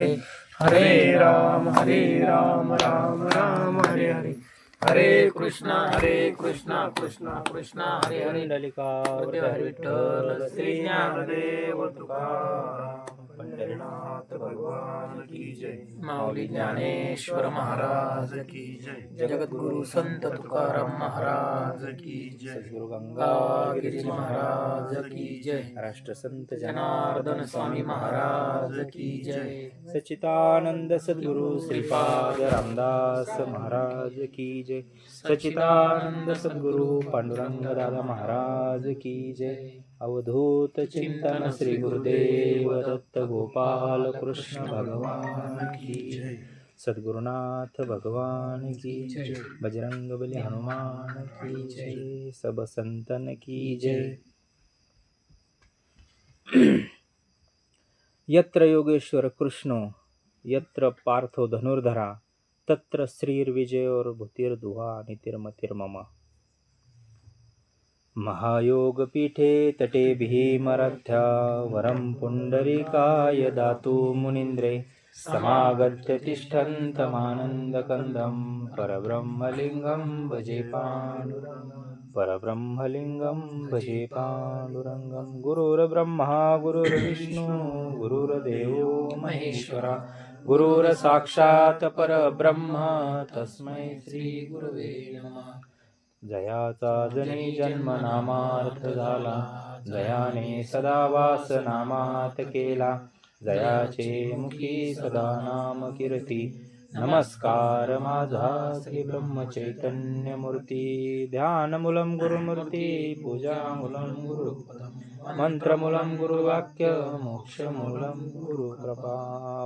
हरे राम राम राम हरे हरे, हरे कृष्णा कृष्णा कृष्णा हरे हरे, हरे विठ्ठल श्री ज्ञानदेव तुकाराम, पंढरीनाथ भगवान की जय, माऊली ज्ञानेश्वर महाराज की जय, जगद्गुरु संत तुकाराम महाराज की जय, सद्गुरु गंगागिरी महाराज की जय, राष्ट्रसंत जनार्दन स्वामी महाराज की जय, सच्चिदानंद सद्गुरु श्रीपाद रामदास महाराज की जय, सच्चिदानंद सद्गुरु पांडुरंग दादा महाराज की जय, अवधूत चिंतन श्री गुरुदेव दत्त गोपाल कृष्ण भगवान की जय, सद्गुरुनाथ भगवान की जय, बजरंग बली हनुमान की जय, सब संतन की जय। यत्र योगेश्वर कृष्णो यत्र पार्थो धनुर्धरा तत्र श्रीर्विजयोर्भूतिर्धुवा नितिर्मतिर्मम। महायोगपीठे तटे भीमरथ्या वरं पुण्डरीकाय दातु मुनीन्द्रे समागत्य तिष्ठन्तमानन्दकन्दं परब्रह्मलिङ्गं भजे पाण्डुरङ्गं, परब्रह्मलिङ्गं भजे पाण्डुरङ्गं। गुरुर्ब्रह्मा गुरुर्विष्णु गुरुर्देवो महेश्वरा, गुरुर्साक्षात् परब्रह्म तस्मै श्रीगुरवे नमः। जयाचा जनी जन्म नामार्थ झाला, जयाने सदा वास नामात केला, जयाचे मुखी सदा नाम कीर्ती। नमस्कार माझा श्री ब्रह्म चैतन्य मूर्ती, ध्यानमूलं गुरुमूर्ती पूजामूलं गुरुपदं, मंत्रमूलं गुरुवाक्य मोक्षमूलं गुरुकृपा।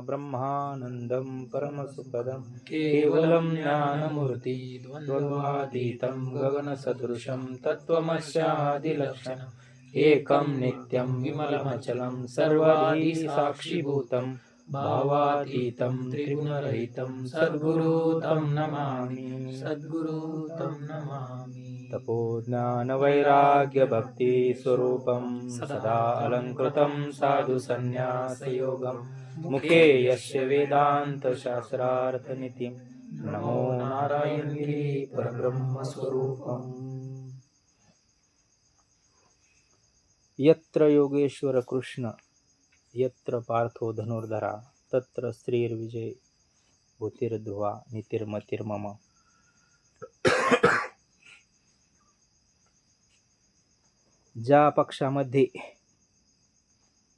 ब्रह्मानन्दं परमसुखदं केवलं ज्ञानमूर्ति द्वन्द्वातीतं गगनसदृशं तत्त्वमस्यादिलक्षणम्, एकं नित्यं विमलमचलं सर्वाधि साक्षिभूतं भावातीतं त्रिगुणरहितं सद्गुरुतं नमामि, सद्गुरुतं नमामि। तपोज्ञानवैराग्यभक्ति स्वरूपं सदा अलङ्कृतं साधु संन्यासयोगं, मुखे यस्य वेदान्तशास्त्रार्थनिधिं नमो नारायणगिरि परब्रह्मस्वरूपम्। यत्र योगेश्वर कृष्ण यत्र पार्थो धनुर्धरा तत्र श्रीर्विजय भूतिर्ध्रुवा नितिर्मतिर्मम। ज्या पक्षामध्ये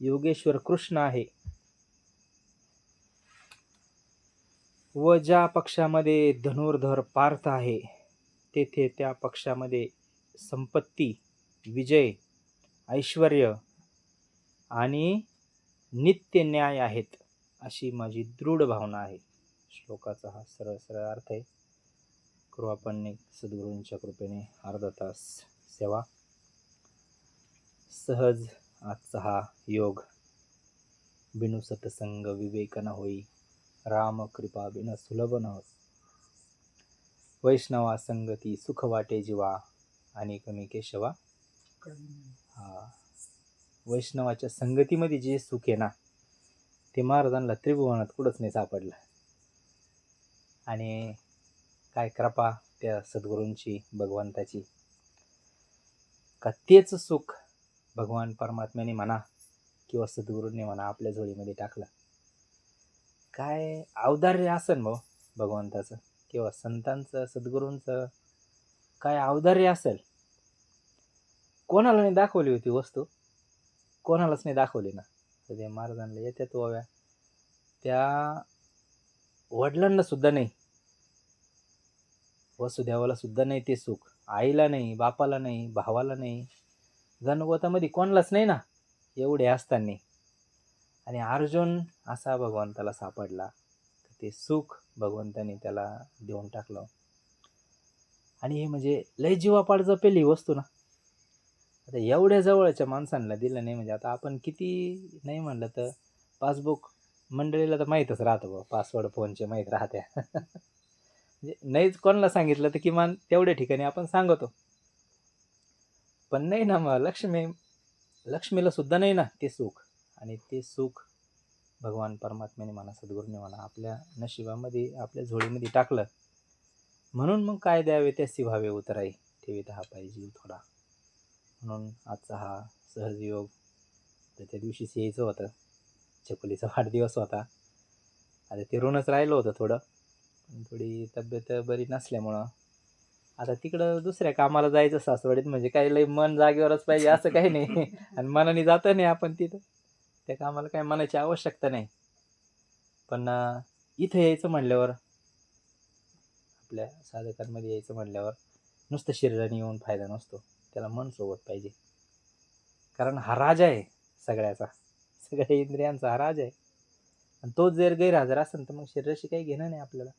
योगेश्वर कृष्ण आहे व ज्या पक्षामध्ये धनुर्धर पार्थ आहे तेथे त्या पक्षामध्ये संपत्ती, विजय, ऐश्वर्य आणि नित्य न्याय आहेत अशी माझी दृढ भावना आहे। श्लोकाचा हा सरळ सरळ अर्थ आहे। करू आपण सद्गुरूंच्या कृपेने अर्धा तास सेवा। सहज आजचा हा योग बिनु सतसंग विवेक न होई, राम कृपा बिन सुलभ न होई, वैष्णवा संगती सुख वाटे जीवा आणि कमी केशवा। हा वैष्णवाच्या संगतीमध्ये जे सुख आहे ना ते महाराजांना त्रिभुवनात कुठंच नाही सापडलं। आणि काय कृपा त्या सद्गुरूंची, भगवंताची, का तेच सुख भगवान परमात्म्याने म्हणा किंवा सद्गुरूंनी म्हणा आपल्या झोळीमध्ये टाकलं। काय औदार्य असेल भाऊ भगवंताचं किंवा संतांचं, सद्गुरूंचं काय औदार्य असेल। कोणाला नाही दाखवली होती वस्तू, कोणालाच नाही दाखवली ना। तर ते महाराजांना येत्यात ओव्या, त्या वडिलांना सुद्धा नाही, वसुदेवाला सुद्धा नाही ते सुख, आईला नाही, बापाला नाही, भावाला नाही, गणगोतामध्ये कोणालाच नाही ना एवढे असताना। आणि अर्जुन असा भगवंताला सापडला, ते सुख भगवंताने त्याला देऊन टाकलं। आणि हे म्हणजे लय जीवापाड जपेली वस्तू ना। आता एवढ्या जवळच्या माणसांना दिलं नाही म्हणजे आता आपण किती नाही म्हणलं तर पासबुक मंडळीला तर माहीतच राहतं बा, पासवर्ड फोनचे माहीत राहत्या। म्हणजे नाहीच कोणाला सांगितलं तर किमान तेवढ्या ठिकाणी आपण सांगतो, पण नाही ना मग लक्ष्मीला सुद्धा नाही ना ते सुख। आणि ते सुख भगवान परमात्म्याने म्हणा, सद्गुरूने म्हणा, आपल्या नशिबामध्ये आपल्या झोळीमध्ये टाकलं. म्हणून मग काय द्यावे त्यासी भावे उतराई, ठेवीत हा पाहिजे थोडा. म्हणून आजचा हा सहजयोग तर त्या दिवशीच यायचं होतं. छकुलीचा वाढदिवस होता. आता ते ऋणच राहिलं होतं थोडं, पण थोडी तब्येत बरी नसल्यामुळं आता तिकडं दुसऱ्या कामाला जायचं सासवडीत. म्हणजे काही लई मन जागेवरच पाहिजे असं काही नाही. आणि मनाने जातं नाही आपण तिथं, त्या कामाला काही मनाची आवश्यकता नाही. पण इथं यायचं म्हणल्यावर, आपल्या साधकांमध्ये यायचं म्हणल्यावर नुसतं शरीराने येऊन फायदा नसतो, त्याला मन सोबत पाहिजे. कारण हा राजा आहे सगळ्याचा, सगळ्या इंद्रियांचा हा राजा आहे. आणि तोच जर गैरहजर असेल तर मग शरीराशी काही घेणं नाही आपल्याला.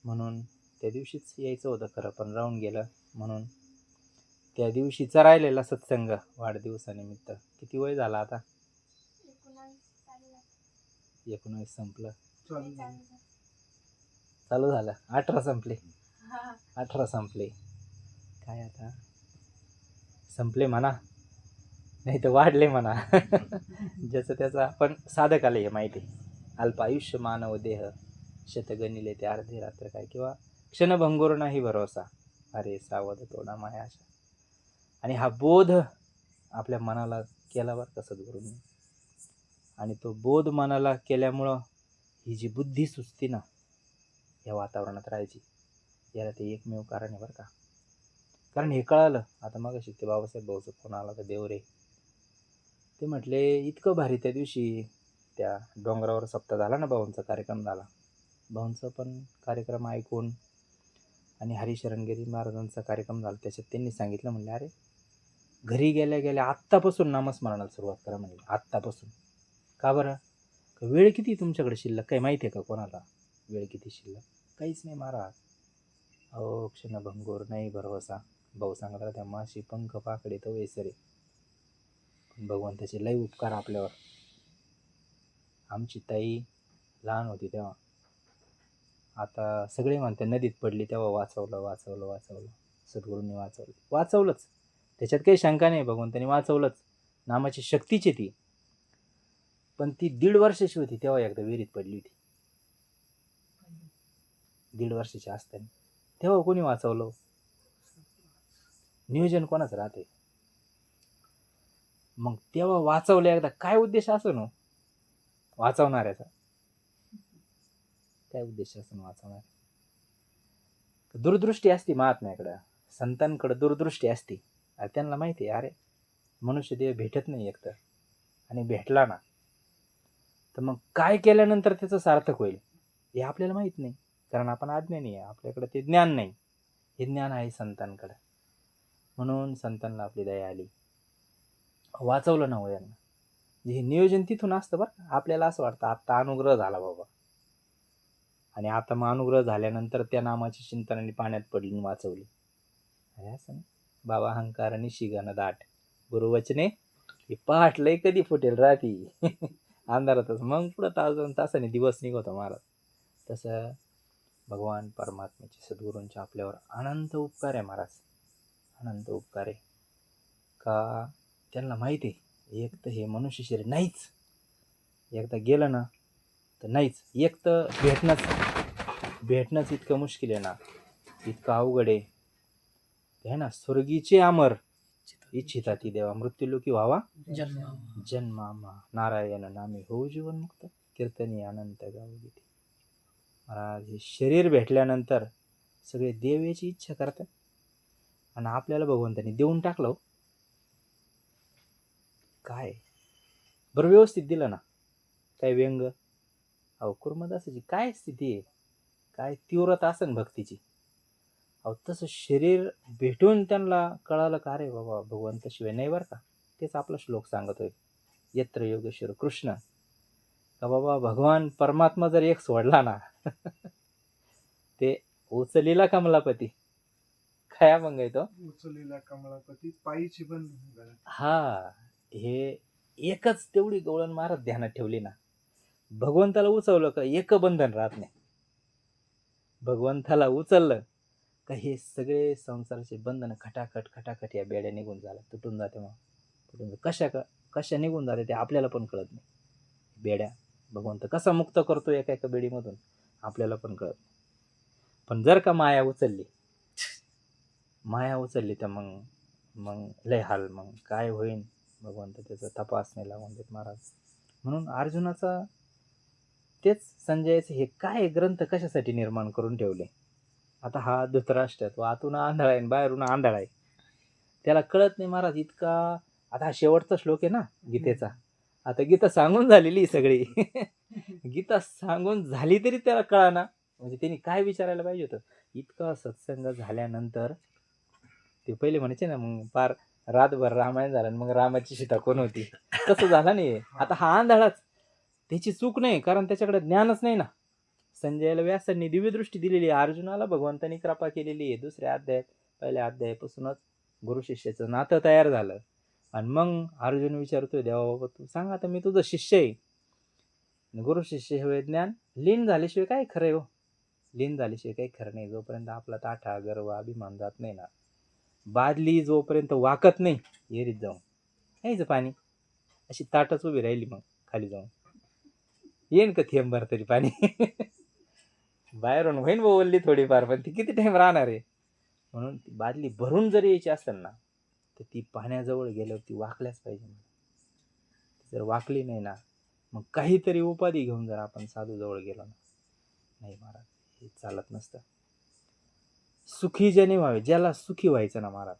म्हणून त्या दिवशीच यायचं होतं खरं, पण राहून गेलं. म्हणून त्या दिवशीचा राहिलेला सत्संग वाढदिवसानिमित्त. किती वय झाला आता? 19 संपलं, चालू झालं. 18 संपले, 18 संपले. काय आता संपले म्हणा, नाही तर वाढले म्हणा. ज्याचं त्याचं आपण साधकाला हे माहिती. अल्पायुष्य मानव देह, शतगणिले ते अर्धे रात्र काय, किंवा क्षणभंगुर नाही भरोसा, अरे सावध तोडा मायाशा. आणि हा बोध आपल्या मनाला केला बरं का सद्गुरूंनी. आणि तो बोध मनाला केल्यामुळं ही जी बुद्धी सुचते ना या वातावरणात राहायची, याला ते एकमेव कारण आहे बरं का. कारण हे कळालं आता मग ते बाबासाहेब भाऊचं फोन आला तर देव रे, ते म्हटले इतकं भारी. त्या दिवशी त्या डोंगरावर सप्ताह झाला ना, भाऊंचा कार्यक्रम झाला. भाऊंचा पण कार्यक्रम ऐकून आणि हरिशरणगिरी महाराजांचा कार्यक्रम झाला, त्याच्यात त्यांनी सांगितलं म्हणले, अरे घरी गेल्या गेल्या आत्तापासून नामस्मरणाला सुरुवात करा म्हणजे, आत्तापासून. का बरं? वेळ किती तुमच्याकडे शिल्लक काही माहिती आहे का कोणाला? वेळ किती शिल्लक? काहीच नाही महाराज. अहो क्षणभंगूर नाही भरवसा. भाऊ सांगला त्या माशी पंख पाकडे तो वेसरे. पण भगवंताचे लय उपकार आपल्यावर. आमची ताई लहान होती तेव्हा, आता सगळे म्हणते नदीत पडली तेव्हा वाचवलं. सद्गुरूंनी वाचवलंच. त्याच्यात काही शंका नाही, भगवंतानी वाचवलंच. नामाची शक्तीची ती. पण ती 1.5 वर्षाची होती तेव्हा एकदा विहिरीत पडली होती. 1.5 वर्षाची असताना तेव्हा कोणी वाचवलं? नियोजन कोणाचं राहते? मग तेव्हा वाचवलं एकदा, काय उद्देश असं ना वाचवणाऱ्याचा? काय उद्देश असं वाचवणार? दूरदृष्टी असती महात्म्याकडं, संतांकडे दूरदृष्टी असती. त्यांना माहिती आहे अरे मनुष्य देह भेटत नाही एकतर, आणि भेटला ना तर मग काय केल्यानंतर त्याचं सार्थक होईल हे आपल्याला माहित नाही. कारण आपण अज्ञानी आहे, आपल्याकडे ते ज्ञान नाही. हे ज्ञान आहे संतांकडे. म्हणून संतांना आपली दया आली, वाचवलं ना हो यांना. हे नियोजन तिथून असतं बरं. आपल्याला असं वाटतं आत्ता अनुग्रह झाला बाबा, आणि आता मग अनुग्रह झाल्यानंतर त्या नामाची चिंतनाने पाण्यात पडली वाचवली. अरे असं नाही. बाबा अहंकाराने शिगानं दाट, गुरुवचने ही पहाट लय कधी फुटेल राहती. अंधारातच मग पुढं तासाने दिवस निघतो महाराज. तसं भगवान परमात्म्याचे सद्गुरूंचे आपल्यावर अनंत उपकार आहे महाराज, अनंत उपकार आहे. का त्यांना माहिती आहे एक तर हे मनुष्य शरीर नाहीच, एकदा गेलं ना तर नाहीच. एक तर भेटणंच इतकं मुश्किल आहे ना, इतकं अवघड आहे ना. स्वर्गीचे अमर इच्छिता ती देवा, मृत्यूलोकी व्हावा जन्मामा, नारायण नामे होऊ जीवनमुक्त, कीर्तनी अनंत गावगीती. महाराज हे शरीर भेटल्यानंतर सगळे देव याची इच्छा करतात, आणि आपल्याला भगवंतानी देऊन टाकलं. काय बरं व्यवस्थित दिलं ना, काय व्यंग? अहो कुर्मदासाची काय स्थिती आहे, काय तीव्रता असेल भक्तीची. अहो तसं शरीर भेटून त्यांना कळालं का अरे बाबा भगवंत शिवाय नाही बरं का. तेच आपला श्लोक सांगतोय, यत्र योगेश्वर कृष्ण, का बाबा भगवान परमात्मा जर एक सोडला ना ते उचलीला कमलापती. काय मग आहे तो उचलीला कमलापती पायीची पण. हा, हे एकच तेवढी गवळण महाराज ध्यानात ठेवली ना, भगवंताला उचवलं का एक बंधन राहत नाही. भगवंताला उचललं का हे सगळे संसाराचे बंधन खटाखट या बेड्या निघून झाल्या, तुटून जाते. मग कशा निघून जाते ते आपल्याला पण कळत नाही. बेड्या भगवंत कसा मुक्त करतो एका एका बेडीमधून आपल्याला पण कळत. पण जर का माया उचलली तर मग मग लय हाल. मग काय होईल भगवंत त्याचा तपास नाही लावून देत महाराज. म्हणून अर्जुनाचा तेच संजयाचे हे काय ग्रंथ कशासाठी निर्माण करून ठेवले. आता हा धृतराष्ट्र तो आतून आंधळा आहे बाहेरून आंधळा आहे, त्याला कळत नाही महाराज इतका. आता हा शेवटचा श्लोक आहे ना गीतेचा. आता गीता सांगून झालेली सगळी गीता सांगून झाली तरी त्याला कळाना. म्हणजे त्यांनी काय विचारायला पाहिजे होतं. इतका सत्संग झाल्यानंतर ते पहिले म्हणायचे ना मग फार रातभर रामायण झालं मग रामाची सीता कोण होती, तसं झालं नाही. आता हा आंधळाच, त्याची चूक नाही कारण त्याच्याकडे ज्ञानच नाही ना. संजयाला व्यासांनी दिव्यदृष्टी दिलेली आहे, अर्जुनाला भगवंतांनी कृपा केलेली आहे. दुसऱ्या अध्यायात पहिल्या अध्यायापासूनच गुरु शिष्याचं नातं तयार झालं. आणि मग अर्जुन विचारतोय देवा बाबा तू सांग आता मी तुझं शिष्य आहे. गुरु शिष्य हे ज्ञान लीन झाल्याशिवाय काय खरं आहे हो. लीन झाल्याशिवाय काही खरं नाही. जोपर्यंत आपला ताठा गर्व अभिमान जात नाही ना, बादली जोपर्यंत वाकत नाही येरीत जाऊन यायचं पाणी, अशी ताटच उभी राहिली मग खाली जाऊन येईन का थेंबर तरी पाणी बाहेरून होईन बोलली थोडीफार पण ती किती टाइम राहणार आहे. म्हणून ती बादली भरून जर यायची असेल ना तर ती पाण्याजवळ गेल्यावर ती वाकल्याच पाहिजे. जर वाकली नाही ना मग काहीतरी उपाधी घेऊन जर आपण साधू जवळ गेलो ना, नाही महाराज हे चालत नसतं. सुखी ज्याने व्हावे, ज्याला सुखी व्हायचं ना महाराज,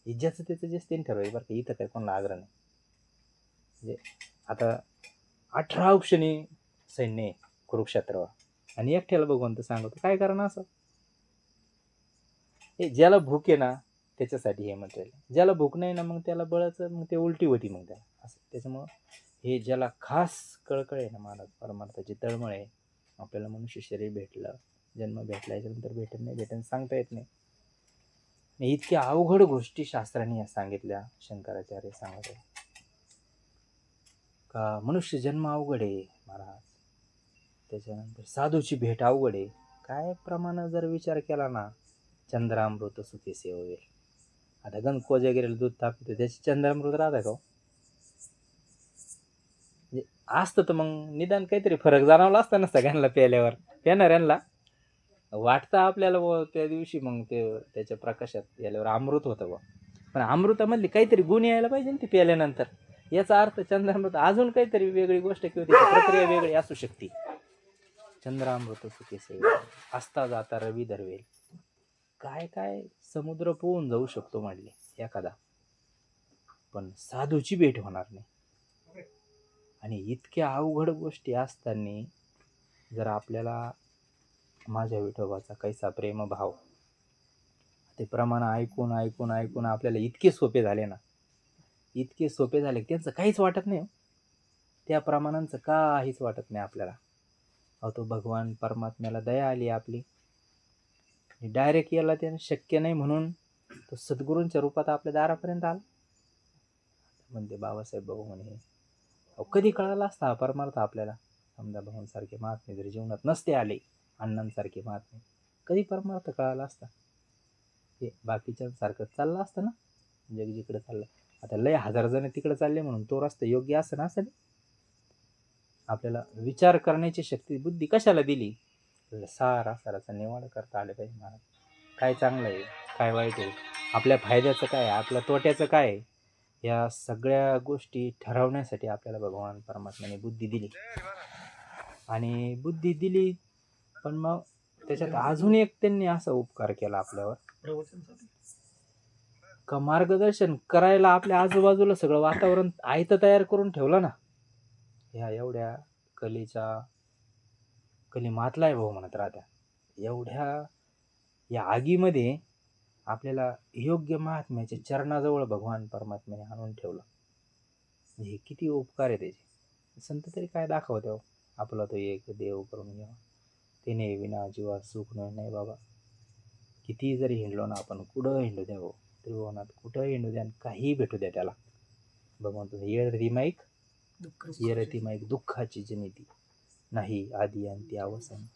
हे ज्याचं त्याचं जे त्यांनी ठरवायचं बरं का. इथं काही कोणाला आग्रह नाही. म्हणजे आता 18 औक्षणी सैन्य आहे कुरुक्षेत्रावर आणि एकट्याला भगवंत सांगतो काय करा ना असं. हे ज्याला भूक आहे ना त्याच्यासाठी हे मटेरियल, ज्याला भूक नाही ना मग त्याला बळाचं मग ते उलटी होती मग त्याला असं. त्याच्यामुळं हे ज्याला खास कळकळ आहे ना महाराज, परमार्थाची तळमळ आहे, आपल्याला मनुष्य शरीर भेटलं, जन्म भेटला, याच्यानंतर भेटेल नाही भेटेल सांगता येत नाही. इतक्या अवघड गोष्टी शास्त्रांनी या सांगितल्या. शंकराचार्य सांगत आहे का मनुष्य जन्म अवघड आहे महाराज, त्याच्यानंतर साधूची भेट अवघड आहे. काय प्रमाण जर विचार केला ना, चंद्रामृत सुखी सेवेल. आता गण कोजागिरीला दूध तापतो त्याची चंद्रामृत राहता का? म्हणजे असतं तर मग निदान काहीतरी फरक जाणवला असता ना सगळ्यांना प्यायल्यावर. प्यानाऱ्यांना वाटतं आपल्याला त्या दिवशी मग ते त्याच्या प्रकाशात गेल्यावर अमृत होतं बा. पण अमृतामधली काहीतरी गुण यायला पाहिजे ना ते प्याल्यानंतर. याचा अर्थ चंद्रामृत अजून काहीतरी वेगळी गोष्ट किंवा त्याची प्रक्रिया वेगळी असू शकते. चंद्रामृत सुखी सेवेल, असता जाता रवी दरवेल. काय काय समुद्र पोहून जाऊ शकतो म्हटले एखादा, पण साधूची भेट होणार नाही. आणि इतक्या अवघड गोष्टी असताना जर आपल्याला माझ्या विठोबाचा कैसा प्रेमभाव, ते प्रमाण ऐकून ऐकून ऐकून आपल्याला इतके सोपे झाले ना, इतके सोपे झाले त्यांचं काहीच वाटत नाही. त्या प्रमाणांचं काहीच वाटत नाही आपल्याला. अहो तो भगवान परमात्म्याला दया आली आपली, डायरेक्ट याला त्यानं शक्य नाही म्हणून तो सद्गुरूंच्या रूपात आपल्या दारापर्यंत आला. म्हणते बाबासाहेब भाऊ म्हणे अहो कधी कळाला असता हा परमार्थ आपल्याला. समजा भाऊंसारखे महात्मे जरी जीवनात नसते आले, अण्णांसारखे महात्मे, कधी परमार्थ कळाला असता. हे बाकीच्यांसारखं चाललं असतं ना जग जिकडे चाललं. आता लय हजार जण तिकडे चालले म्हणून तो रस्ता योग्य असं ना. आपल्याला विचार करण्याची शक्ती बुद्धी कशाला दिली? सारा साराचा निवाड करता आले पाहिजे महाराज. काय चांगलं आहे काय वाईट आहे, आपल्या फायद्याचं काय आपल्या तोट्याचं काय, या सगळ्या गोष्टी ठरवण्यासाठी आपल्याला भगवान परमात्म्याने बुद्धी दिली. आणि बुद्धी दिली पण मग त्याच्यात अजून एक त्यांनी असा उपकार केला आपल्यावर का मार्गदर्शन करायला आपल्या आजूबाजूला सगळं वातावरण आयतं तयार करून ठेवलं ना. ह्या एवढ्या कली मातलाय भाऊ म्हणत राहत्या, एवढ्या या आगीमध्ये आपल्याला योग्य महात्म्याच्या चरणाजवळ भगवान परमात्म्याने आणून ठेवलं. हे किती उपकार आहे त्याचे. संत तरी काय दाखवते आपला तो एक देव करून घ्या तेने विना जीवा सुख नाही बाबा. किती जरी हिंडलो ना आपण, कुठं हिंडू द्या भाऊ त्रिभुवनात, कुठं हिंडू द्या काही भेटू द्या त्याला. भगवान तुझं येरती माईक दुःखाची जनिती नाही आधी अंती अवसान.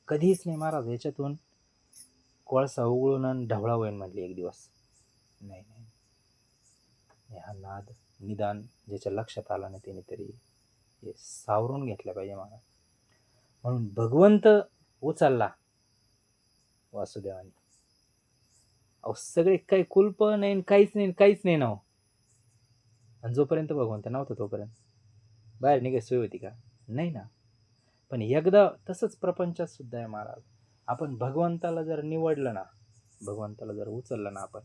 कधीच नाही महाराज याच्यातून कोळसा उघळून आणि ढवळा होईन म्हटली एक दिवस. नाही नाही हा नाद निदान ज्याच्या लक्षात आला नाही त्याने तरी हे सावरून घेतल्या पाहिजे मला. म्हणून भगवंत उचलला वासुदेवाने. अहो सगळे काही कुल्प नाही, काहीच नाही ना हो. आणि जोपर्यंत भगवंत नव्हता तोपर्यंत बाहेर निघायची सोय होती का? नाही ना. पण एकदा तसंच प्रपंचात सुद्धा आहे महाराज. आपण भगवंताला जर निवडलं ना, भगवंताला जर उचललं ना आपण,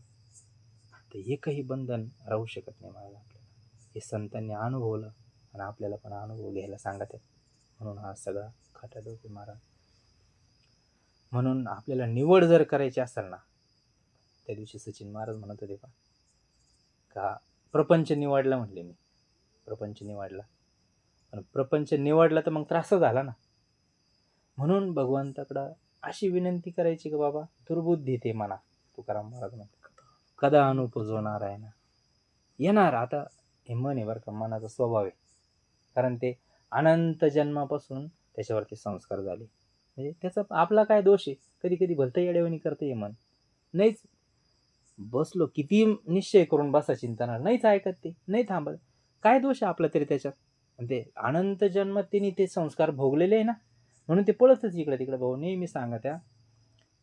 तर एकही बंधन राहू शकत नाही महाराज आपल्याला. हे संतांनी अनुभवलं आणि आपल्याला पण अनुभव घ्यायला सांगत आहे. म्हणून हा सगळा खटाटोप आहे महाराज. म्हणून आपल्याला निवड जर करायची असेल ना, त्या दिवशी सचिन महाराज म्हणत होते का प्रपंच निवडला म्हटले मी, प्रपंच निवडला. पण प्रपंच निवडला तर मग त्रास झाला ना. म्हणून भगवंताकडं अशी विनंती करायची की बाबा दुर्बुद्धी ते म्हणा, तुकाराम महाराज म्हणतात कदा अनुपजवणार आहे ना. येणार आता, हे मन आहे बरं का, मनाचा स्वभाव आहे. कारण ते अनंत जन्मापासून त्याच्यावरती संस्कार झाले. म्हणजे त्याचा आपला काय दोष आहे? कधी कधी भलतं येडेवणी करते हे मन. नाहीच बसलो किती निश्चय करून बसा चिंतनार, नाहीच ऐकत ते, नाही थांबत. काय दोष आहे आपला तरी त्याच्यात? आणि ते अनंत जन्मात त्यांनी ते संस्कार भोगलेले आहे ना, म्हणून ते पळतच इकडे तिकडे. भाऊ नेहमी सांगा त्या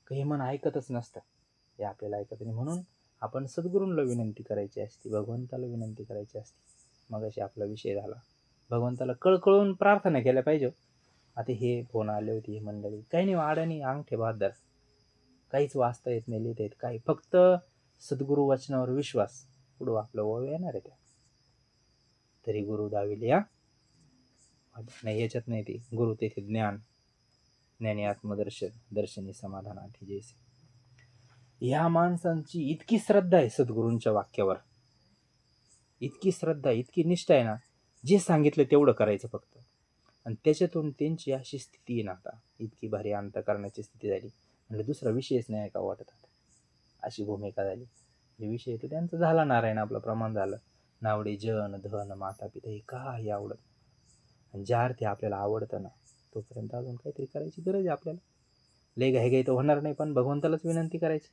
काही मन ऐकतच नसतं, हे आपल्याला ऐकत नाही. म्हणून आपण सद्गुरूंना विनंती करायची असते, भगवंताला विनंती करायची असते. मग अशी आपला विषय झाला. भगवंताला कळकळून प्रार्थना केल्या पाहिजे. आता हे फोन आले होते ही मंडळी, काही नाही वाड्यानी अंगठे बहादर, काहीच वाचता येत नाही, लिहिता येत काही, फक्त सद्गुरु वचनावर विश्वास. पुढं आपलं ओळ येणार आहे त्या, तरी गुरु दाविले या नाही, याच्यात नाही. ते गुरु तेथे ज्ञान, ज्ञानी आत्मदर्शन, दर्शनी समाधानार्थी जैसे. या माणसांची इतकी श्रद्धा आहे सद्गुरूंच्या वाक्यावर, इतकी श्रद्धा, इतकी निष्ठा आहे ना, जे सांगितलं तेवढं करायचं फक्त. आणि त्याच्यातून त्यांची अशी स्थिती आहे ना, आता इतकी भारी अंतःकरणाची स्थिती झाली. म्हणजे दुसरा विषयच नाही ऐका वाटत आता, अशी भूमिका झाली. जे विषय तो त्यांचा झाला, नारायण आपलं प्रमाण झालं. नावडे जन धन माता पिता हे काही आवडत. आणि ज्या अर्थी आपल्याला आवडतं ना, तोपर्यंत अजून काहीतरी करायची गरज आहे आपल्याला. लय घाई तर होणार नाही, पण भगवंतालाच विनंती करायची,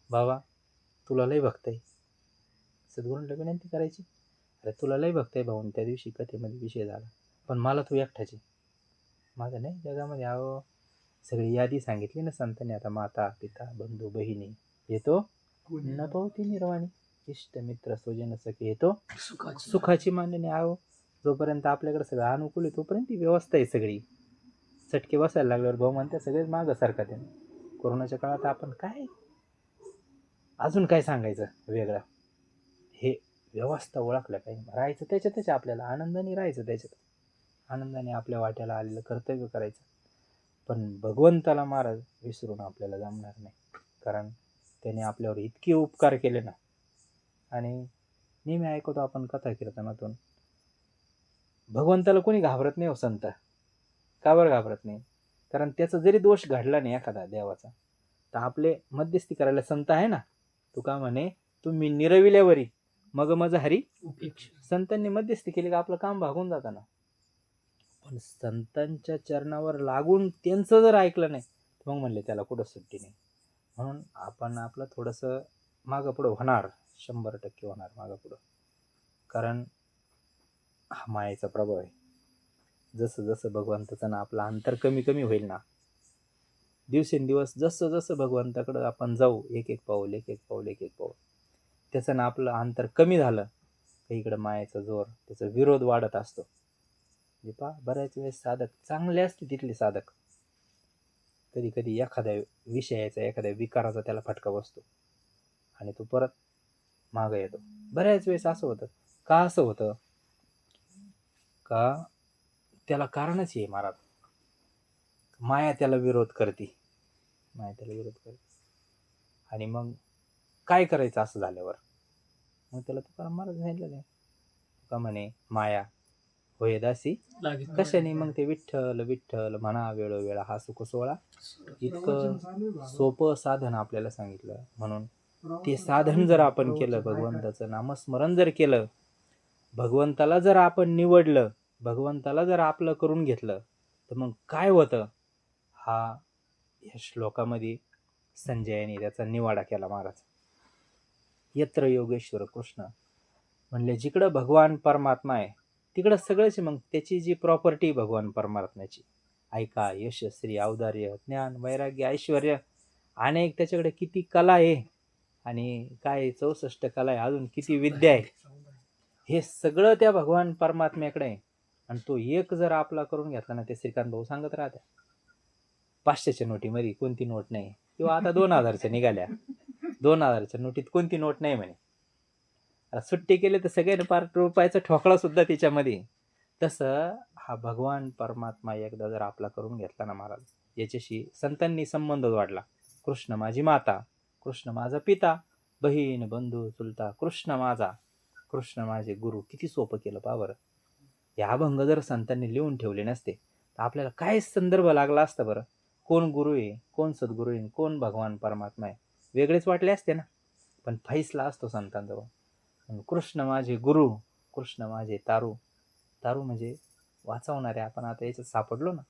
बाबा तुला लय भक्त आहे. सद्गुरूंना विनंती करायची, अरे तुला लय भक्त आहे भाऊन, त्या दिवशी कथेमध्ये विषय झाला, पण मला तू एकठाची, माझं नाही जगामध्ये. अहो सगळी यादी सांगितली ना संतांनी, आता माता पिता बंधू बहिणी येतो न पावती निर्वाणी, इष्ट मित्र स्वजन सखे येतो सुखाची मांडणी. आहो जोपर्यंत आपल्याकडे सगळं अनुकूल आहे तोपर्यंत ती व्यवस्था आहे सगळी. चटके बसायला लागल्यावर भाऊ म्हणते सगळेच मागं सारखा. ते कोरोनाच्या काळात आपण काय अजून काय सांगायचं वेगळं. हे व्यवस्था ओळखल्या पाहिजे, राहायचं त्याच्यातच, आपल्याला आनंदाने राहायचं त्याच्यात, आनंदाने आपल्या वाट्याला आलेलं कर्तव्य करायचं. पण भगवंताला महाराज विसरून आपल्याला जमणार नाही, कारण त्याने आपल्यावर इतके उपकार केले ना. आणि नेहमी ऐकतो आपण कथा कीर्तनातून, भगवंताला कोणी घाबरत नाही हो संत. का बरं घाबरत नाही? कारण त्याचा जरी दोष घडला नाही एखादा देवाचा, तर आपले मध्यस्थी करायला संत आहे ना. तुका म्हणे तुम्ही निरविल्यावरी मग माझा हरी उपेक्षा. संतांनी मध्यस्थी केली का आपलं काम भागून जातं ना. पण संतांच्या चरणावर लागून त्यांचं जर ऐकलं नाही तर मग म्हणले त्याला कुठं सुट्टी नाही. म्हणून आपण आपलं थोडंसं मागं पुढं होणार, 100% होणार मागं पुढं. कारण हा मायेचा प्रभाव आहे. जसं जसं भगवंताचं ना आपलं अंतर कमी कमी होईल ना, दिवसेंदिवस जसं जसं भगवंताकडं आपण जाऊ, एक एक पाऊल एक एक पाऊल एक एक पाऊल, त्याचं ना आपलं अंतर कमी झालं तर इकडं मायेचा जोर, त्याचा विरोध वाढत असतो. म्हणजे पहा बऱ्याच वेळेस साधक चांगले असते, तिथले साधक कधी कधी एखाद्या विषयाचा, एखाद्या विकाराचा त्याला फटका बसतो आणि तो परत मागं येतो. बऱ्याच वेळेस असं होतं. का असं होतं? का त्याला कारणच आहे महाराज, माया त्याला विरोध करते, माया त्याला विरोध करते. आणि मग काय करायचं असं झाल्यावर? मग त्याला तुकाराम महाराज सांगितलं नाही का म्हणे माया होय दासी कशाने? मग ते विठ्ठल विठ्ठल म्हणा वेळोवेळा हा सुख सोहळा, इतकं सोपं साधन आपल्याला सांगितलं. म्हणून ते साधन जर आपण केलं, भगवंताचं नामस्मरण जर केलं, भगवंताला जर आपण निवडलं, भगवंताला जर आपलं करून घेतलं, तर मग काय होतं? हा या श्लोकामध्ये संजयाने त्याचा निवाडा केला महाराज. यत्र योगेश्वर कृष्ण म्हणले जिकडं भगवान परमात्मा आहे तिकडं सगळंच मग त्याची जी प्रॉपर्टी भगवान परमात्म्याची, ऐका, यश, श्री, औदार्य, ज्ञान, वैराग्य, ऐश्वर्य, अनेक त्याच्याकडे किती कला आहे, आणि काय 64 कला आहे, अजून किती विद्या आहे, हे सगळं त्या भगवान परमात्म्याकडे आहे. आणि तो एक जर आपला करून घेतला ना, ते श्रीकांत भाऊ सांगत राहत्या, 500च्या नोटीमध्ये कोणती नोट नाही, किंवा आता 2000च्या निघाल्या, 2000च्या नोटीत कोणती नोट नाही म्हणे. आता सुट्टी केली तर सगळ्यांनी पार रुपयाचा ठोकळा सुद्धा तिच्यामध्ये. तसं हा भगवान परमात्मा एकदा जर आपला करून घेतला ना महाराज, याच्याशी संतांनी संबंध वाढला. कृष्ण माझी माता, कृष्ण माझा पिता, बहीण, बंधू, चुलता, कृष्ण माझा, कृष्ण माझे गुरु. किती सोपं केलं पहा बरं. हे अभंग जर संतांनी लिहून ठेवले नसते तर आपल्याला काय संदर्भ लागला असता बरं? कोण गुरु आहे, कोण सद्गुरू आहे, कोण भगवान परमात्मा आहे, वेगळेच वाटले असते ना. पण फैसला असतो संतांजवळ. कृष्ण माझे गुरु, कृष्ण माझे तारू. तारू म्हणजे वाचवणारे. आपण आता याच्यात सापडलो ना,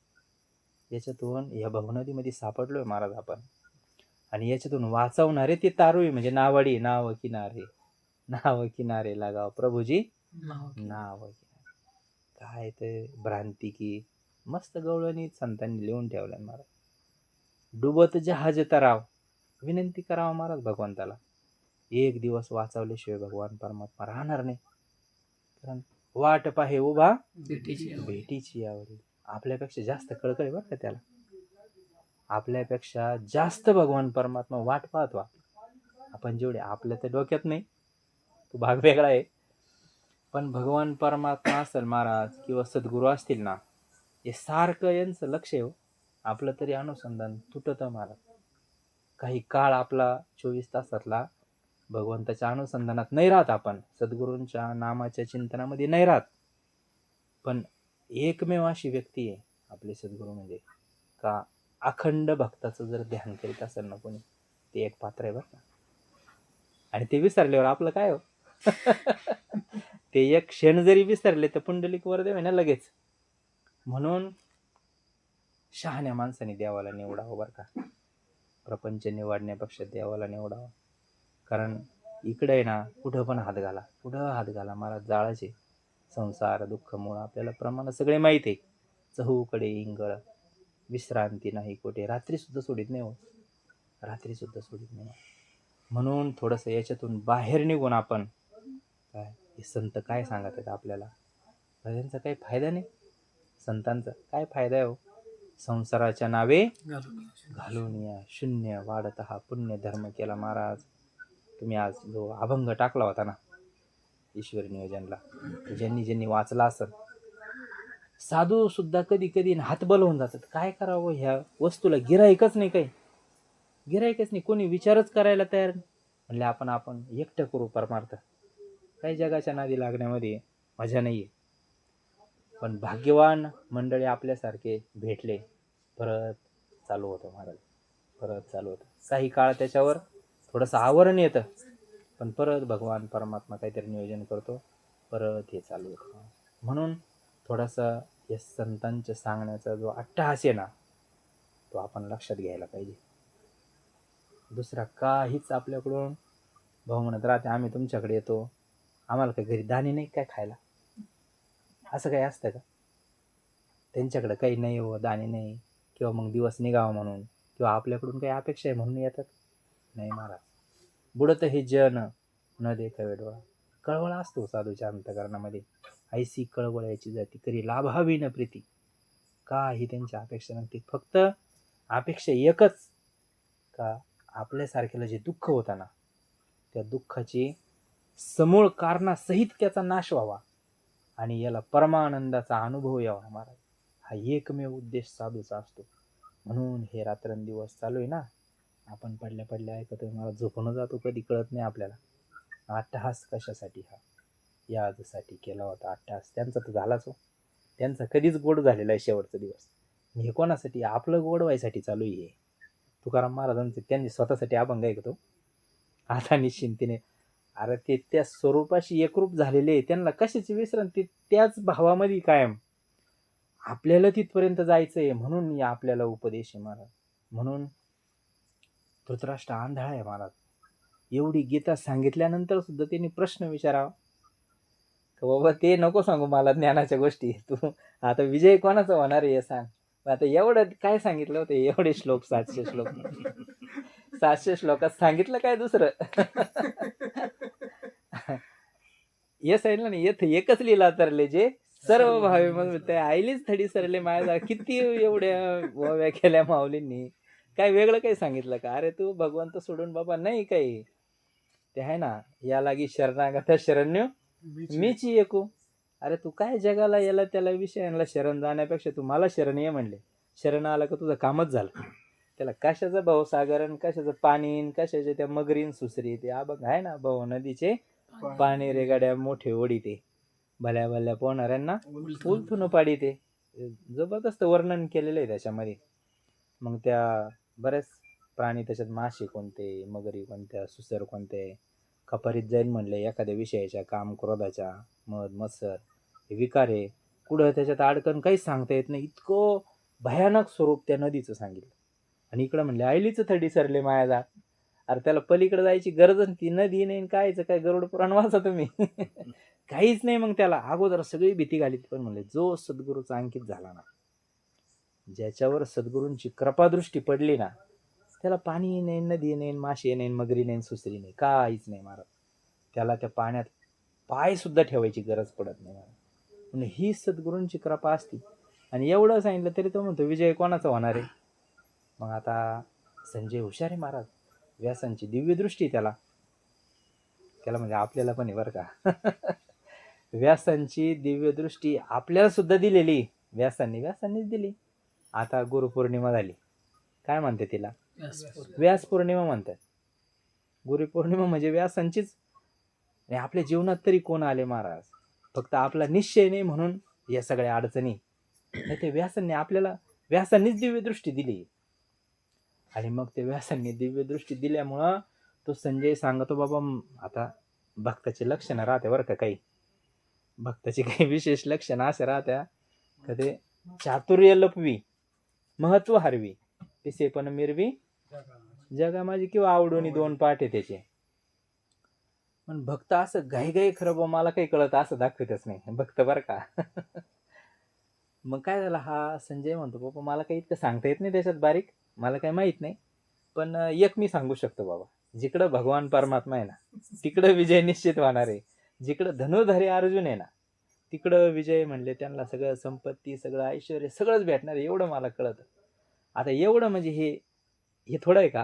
याच्यातून या भवनदीमध्ये सापडलोय महाराज आपण, आणि याच्यातून वाचवणारे ते तारू आहे. म्हणजे नावाडी, नाव किनारे, नाव किनारे लगाव प्रभुजी, नाव किनारे. काय ते भ्रांती की मस्त गवळणी संतांनी लिहून ठेवल्या महाराज. डुबत जहाज तराव, विनंती करावं महाराज भगवंताला. एक दिवस वाचवल्याशिवाय भगवान परमात्मा राहणार नाही. कारण वाट पाहे उभा भेटीची यावरी. आपल्यापेक्षा जास्त कळकळ बरं का त्याला. आपल्यापेक्षा जास्त भगवान परमात्मा वाट पाहतो. आपण जेवढे, आपल्या तर डोक्यात नाही, तो भाग वेगळा आहे. पण भगवान परमात्मा असेल महाराज, किंवा सद्गुरू असतील ना, हे सारखं यांचं लक्ष आहे. आपलं तरी अनुसंधान तुटतं महाराज. काही काळ आपला 24 तासातला भगवंताच्या अनुसंधानात नाही राहत, आपण सद्गुरूंच्या नामाच्या चिंतनामध्ये नाही राहत. पण एकमेव अशी व्यक्ती आहे आपले सद्गुरू, म्हणजे का अखंड भक्ताचं जर ध्यान करीत असेल ना कोणी, ते एक पात्र आहे बरं का. आणि ते विसरल्यावर आपलं काय हो? ते एक क्षण जरी विसरले तर पुंडलिक वरदेव आहे ना लगेच. म्हणून शहाण्या माणसाने देवाला निवडावं बरं का. प्रपंच निवडण्यापेक्षा देवाला निवडावं. कारण इकडे आहे ना, कुठं पण हात घाला, कुठं हात घाला महाराज, जाळाचे. संसार दुःख मूळ आपल्याला प्रमाण सगळे माहित आहे. चहूकडे इंगळ, विश्रांती नाही कोठे. रात्री सुद्धा सोडित नाही हो, रात्री सुद्धा सोडित नाही. म्हणून थोडंसं याच्यातून बाहेर निघून आपण काय, हे संत काय सांगत आहेत आपल्याला, त्यांचा काही फायदा नाही. संतांचा काय फायदा आहे हो? संसाराच्या नावे घालून या शून्य वाढत हा पुण्य धर्म केला महाराज. तुम्ही आज जो अभंग टाकला होता ना ईश्वरी नियोजनला, ज्यांनी ज्यांनी वाचला असेल, साधू सुद्धा कधी कधी हातबल होऊन जातात. काय करावं ह्या वस्तूला? गिराईकच नाही, काही गिराईकच नाही, कोणी विचारच करायला तयार नाही. म्हणले आपण एकटं करू परमार्थ. काही जगाच्या नादी लागण्यामध्ये मजा नाहीये. पण भाग्यवान मंडळी आपल्यासारखे भेटले, परत चालू होतं महाराज, परत चालू होतं. काही काळ त्याच्यावर थोडंसं आवरण येतं, पण परत भगवान परमात्मा काहीतरी नियोजन करतो, परत हे चालू होतं. म्हणून थोडासा या संतांच्या सांगण्याचा जो अट्टहास आहे ना, तो आपण लक्षात घ्यायला पाहिजे. दुसरा काहीच आपल्याकडून भाऊ म्हणत राहते, आम्ही तुमच्याकडे येतो, आम्हाला काही घरी दाणे नाही काय खायला. असं काही असतं का? त्यांच्याकडे काही नाही हो, दाणे नाही, किंवा मग दिवस निघावा म्हणून, किंवा आपल्याकडून काही अपेक्षा आहे म्हणून येतात? नाही महाराज. बुडत हे जन न देखावे डोळा. कळवळा असतो साधूच्या अंतकरणामध्ये. ऐसी कळवळ्याची जाती करी लाभावी न प्रीती. काही त्यांच्या अपेक्षा नसते. फक्त अपेक्षा एकच, का आपल्यासारख्याला जे दुःख होतं ना, त्या दुःखाची समूळ कारणासहित त्याचा नाश व्हावा, आणि याला परमानंदाचा अनुभव यावा महाराज. हा एकमेव उद्देश साधूचा असतो. म्हणून हे रात्रंदिवस चालू आहे ना, आपण पडल्या पडल्या ऐकतोय, मला झोपून जातो कधी कळत नाही आपल्याला. अट्टहास कशासाठी? हा याजसाठी केला होता अट्टहास. त्यांचा तर झालाच हो, त्यांचा कधीच गोड झालेला आहे शेवटचा दिवस. हे कोणासाठी? आपलं गोड व्हायसाठी चालू आहे. तुकाराम महाराजांचे त्यांनी स्वतःसाठी अभंग ऐकतो, आता निश्चिंतीने. अरे ते त्या स्वरूपाशी एकरूप झालेले, त्यांना कशाची विश्रांती? त्याच भावामध्ये कायम. आपल्याला तिथपर्यंत जायचंय, म्हणून या आपल्याला उपदेश आहे महाराज. म्हणून धृतराष्ट्र आंधळा आहे महाराज. एवढी गीता सांगितल्यानंतर सुद्धा त्यांनी प्रश्न विचारावा. का बाबा ते नको सांगू मला ज्ञानाच्या गोष्टी, तू आता विजय कोणाचा होणार आहे हे सांग. मग आता एवढं काय सांगितलं होतं, एवढे श्लोक, 700 श्लोक. 700 श्लोकात सांगितलं काय दुसरं. हे सांगितलं नाही, येथ एकच लिहिला तरले जे सर्व भावे मग ते आईलीच थडी सरले माझ्या. किती एवढ्या ओव्या केल्या माऊलींनी, काय वेगळं काही सांगितलं का? अरे तू भगवंत सोडून बाबा नाही काही, ते आहे ना, या लागी शरणागत शरण्य मीची एकू. अरे तू काय जगाला याला त्याला विषयांना शरण जाण्यापेक्षा तू मला शरण ये म्हणले. शरण आलं का तुझं कामच झालं. त्याला कशाचं भावसागरण, कशाचं पाणी, कशाचे त्या मगरीन सुसरी, ते बघ आहे ना, भाऊ नदीचे पाणी रेगाड्या मोठे ओढी, ते भल्या भल्या पोहणाऱ्यांना उलथून पाडी. ते जबरदस्त वर्णन केलेलं आहे त्याच्यामध्ये. मग त्या बरेच प्राणी त्याच्यात, मासे कोणते, मगरी कोणत्या, सुसर कोणते, खपारीत जाईल म्हणले एखाद्या विषयाच्या, काम क्रोधाच्या, मद मत्सर, हे विकार आहे, कुठं त्याच्यात अडकण काहीच सांगता येत नाही. इतकं भयानक स्वरूप त्या नदीचं सांगितलं. आणि इकडं म्हणले आईलीच थडी सरले माया जा. अरे त्याला पलीकडे जायची गरज, ती नदी नाही कायचं काय, गरुड पुराण वाचा तुम्ही. काहीच नाही. मग त्याला अगोदर सगळी भीती घालीत. पण म्हणले जो सद्गुरूचा अंकित झाला ना, ज्याच्यावर सद्गुरूंची कृपादृष्टी पडली ना, त्याला पाणी नाही, नदी नाही, मासे नाही, मगरी नाही, सुसरी नाही, काहीच नाही महाराज. त्याला त्या पाण्यात पाय सुद्धा ठेवायची गरज पडत नाही महाराज. म्हणजे ही सद्गुरूंची कृपा असती. आणि एवढं सांगितलं तरी तो म्हणतो विजय कोणाचा होणार आहे. मग आता संजय हुशार आहे महाराज, व्यासांची दिव्य दृष्टी त्याला म्हणजे आपल्याला पण आहे बरं का. व्यासांची दिव्य दृष्टी आपल्याला सुद्धा दिलेली व्यासांनीच दिली. आता गुरुपौर्णिमा झाली, काय म्हणते तिला, व्यास पौर्णिमा म्हणतात. गुरुपौर्णिमा म्हणजे व्यासांचीच. आणि आपल्या जीवनात तरी कोण आले महाराज, फक्त आपला निश्चय नाही म्हणून या सगळ्या अडचणी. नाही ते व्यासांनीच दिव्य दृष्टी दिली. आणि मग ते व्यासांनी दिव्य दृष्टी दिल्यामुळं तो संजय सांगतो, बाबा आता भक्ताची लक्षणं राहते बरं का, काही भक्ताची काही विशेष लक्षणं असे राहत्या का, ते चातुर्य लपवी, महत्व हरवी, पिसे पण मिरवी जगा माझी, किंवा आवडून 2 पाठ आहे त्याचे. पण भक्त असं घाई खरं बा मला काही कळत असं दाखवतच नाही भक्त बरं का. मग काय झालं, हा संजय म्हणतो बाबा मला काही इतकं सांगता येत नाही त्याच्यात बारीक, मला काही माहित नाही, पण एक मी सांगू शकतो बाबा, जिकडं भगवान परमात्मा आहे ना तिकडं विजय निश्चित होणार आहे. जिकडं धनुर्धारी अर्जुन आहे ना तिकडं विजय म्हणले त्यांना सगळं संपत्ती, सगळं ऐश्वर, सगळंच भेटणार आहे, एवढं मला कळतं. आता एवढं म्हणजे हे थोडं आहे का.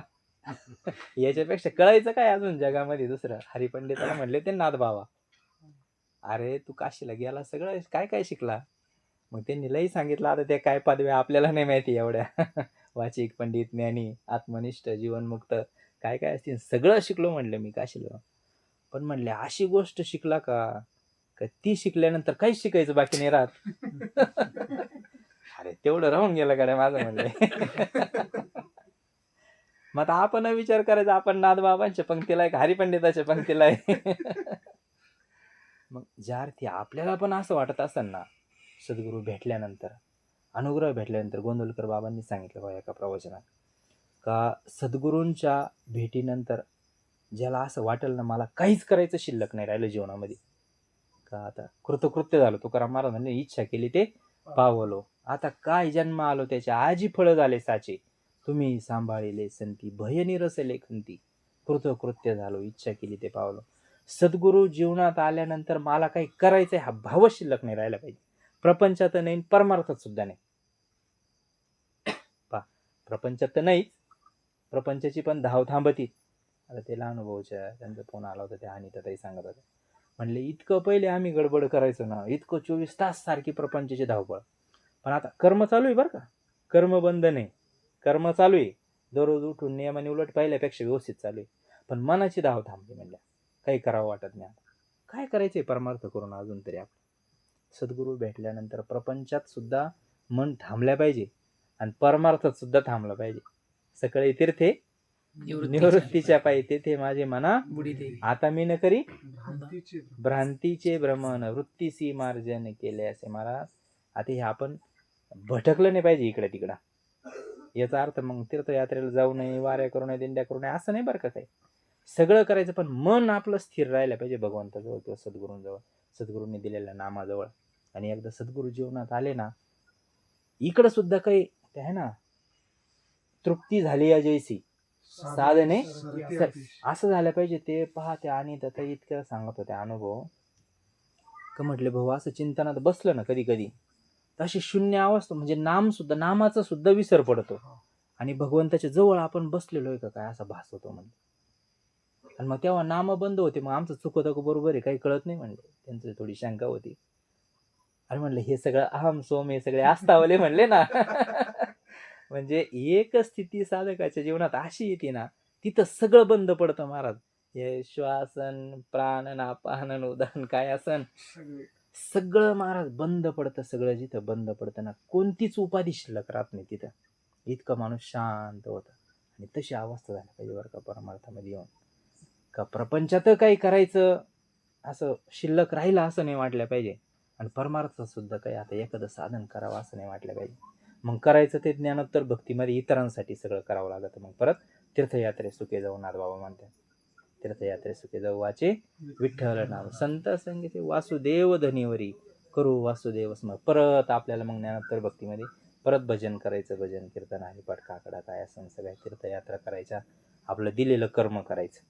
याच्यापेक्षा कळायचं काय अजून जगामध्ये दुसरं. हरिपंडिताला म्हणले ते नाथ बाबा, अरे तू काशीला गेला, सगळं काय काय शिकला. मग त्यांनी लई सांगितलं. आता ते काय पदव्या आपल्याला नाही माहिती एवढ्या. वाचिक, पंडित, ज्ञानी, आत्मनिष्ठ, जीवनमुक्त, काय काय असतील सगळं शिकलो म्हणलं मी काशीला. पण म्हणले अशी गोष्ट शिकला का ती शिकल्यानंतर काहीच शिकायचं बाकी नाही राहत. अरे तेवढं राहून गेलं का माझं म्हणले. मग आता आपण विचार करायचा, आपण नाथबाबांच्या पंक्तीला आहे का हरिपंडिताच्या पंक्तीला आहे. मग ज्या अर्थी आपल्याला पण असं वाटत असेल ना, सद्गुरू भेटल्यानंतर, अनुग्रह भेटल्यानंतर, गोंदवलकर बाबांनी सांगितलं बघा एका प्रवचनात, का सद्गुरूंच्या भेटीनंतर ज्याला असं वाटेल ना मला काहीच करायचं शिल्लक नाही राहिलं जीवनामध्ये, का आता कृतकृत्य झालो, तुकाराम महाराजांनी इच्छा केली ते पावलो, आता काय जन्म आलो त्याच्या आजी फळ झाले साचे, तुम्ही सांभाळिले संती, भय निरसले खंती, कृतकृत्य झालो, इच्छा केली ते पावलो. सद्गुरू जीवनात आल्यानंतर मला काही करायचंय हा भाव शिल्लक नाही राहिला पाहिजे. प्रपंचात नाही, परमार्थात सुद्धा नाही. प्रपंचात तर नाहीच, प्रपंचाची पण धाव थांबती. आता ते लहान भाऊच्या त्यांचा फोन आला होता, त्या आणि ताई सांगत होत्या, म्हणले इतकं पहिले आम्ही गडबड करायचो ना, इतकं 24 तास सारखी प्रपंचाची धावपळ, पण आता कर्म चालू आहे बरं का, कर्म बंद नाही, कर्म चालू आहे, दररोज उठून नियमाने उलट पहिल्यापेक्षा व्यवस्थित चालू आहे, पण मनाची धाव थांबली. म्हणल्या काही करावं वाटत नाही. काय करायचंय परमार्थ करून अजून तरी आपण. सद्गुरू भेटल्यानंतर प्रपंचात सुद्धा मन थांबल्या पाहिजे आणि परमार्थात सुद्धा थांबलं पाहिजे. सकाळी तीर्थे निवृत्तीच्या पायी तेथे माझे मना आता मी न करी भ्रांतीचे भ्रमण वृत्तीसी मार्जन केले असे महाराज. आता हे आपण भटकलं नाही पाहिजे इकडे तिकडं. याचा अर्थ मग तीर्थयात्रेला जाऊ नये, वाऱ्या करू नये, दिंड्या करू नये असं नाही बरं का. काही सगळं करायचं, पण मन आपलं स्थिर राहायला पाहिजे भगवंताजवळ किंवा सद्गुरूंजवळ, सद्गुरूंनी दिलेल्या नामाजवळ. आणि एकदा सद्गुरू जीवनात आले ना, इकडं सुद्धा काही ते आहे ना, तृप्ती झाली या जैसी साधने असं झालं पाहिजे. ते पहा, ते आणि आता इतकं सांगत होते अनुभव का म्हटले भाऊ, असं चिंतनात बसलं ना कधी कधी, तशी शून्य अवस्था, म्हणजे नामाचा सुद्धा विसर पडतो आणि भगवंताच्या जवळ आपण बसलेलो आहे का काय असा भास होतो म्हणजे. आणि मग तेव्हा नाम बंद होते. मग आमचं चुकतं बरोबर आहे काही कळत नाही म्हणले. त्यांची थोडी शंका होती. अरे म्हणले हे सगळं अहम सोम हे सगळे आस्थावले म्हणले ना. म्हणजे एक स्थिती साधकाच्या जीवनात अशी येते ना, तिथं सगळं बंद पडतं महाराज. हे श्वासन प्राणन अपानन उदान काय असन सगळं महाराज बंद पडतं. सगळं जिथं बंद पडतं ना, कोणतीच उपाधी शिल्लक राहत नाही तिथं. इतकं माणूस शांत होतं. आणि तशी अवस्था झाली पाहिजे बरं का परमार्थामध्ये येऊन. का प्रपंचात काही करायचं असं शिल्लक राहिलं असं नाही वाटलं पाहिजे, आणि परमार्थ सुद्धा काही आता एखादं साधन करावं असं नाही वाटलं पाहिजे. मग करायचं ते ज्ञानोत्तर भक्तीमध्ये इतरांसाठी सगळं करावं लागतं. मग परत तीर्थयात्रे सुखे जाऊ नाथबाबा म्हणतात, तीर्थयात्रे सुखे जाऊ वाचे विठ्ठल नाम संत संगीते वासुदेव धनीवरी करू वासुदेव स्मरण. परत आपल्याला मग ज्ञानोत्तर भक्तीमध्ये परत भजन करायचं, भजन कीर्तन हरिपाठ काकडा काय असं सगळ्या तीर्थयात्रा करायच्या, आपलं दिलेलं कर्म करायचं,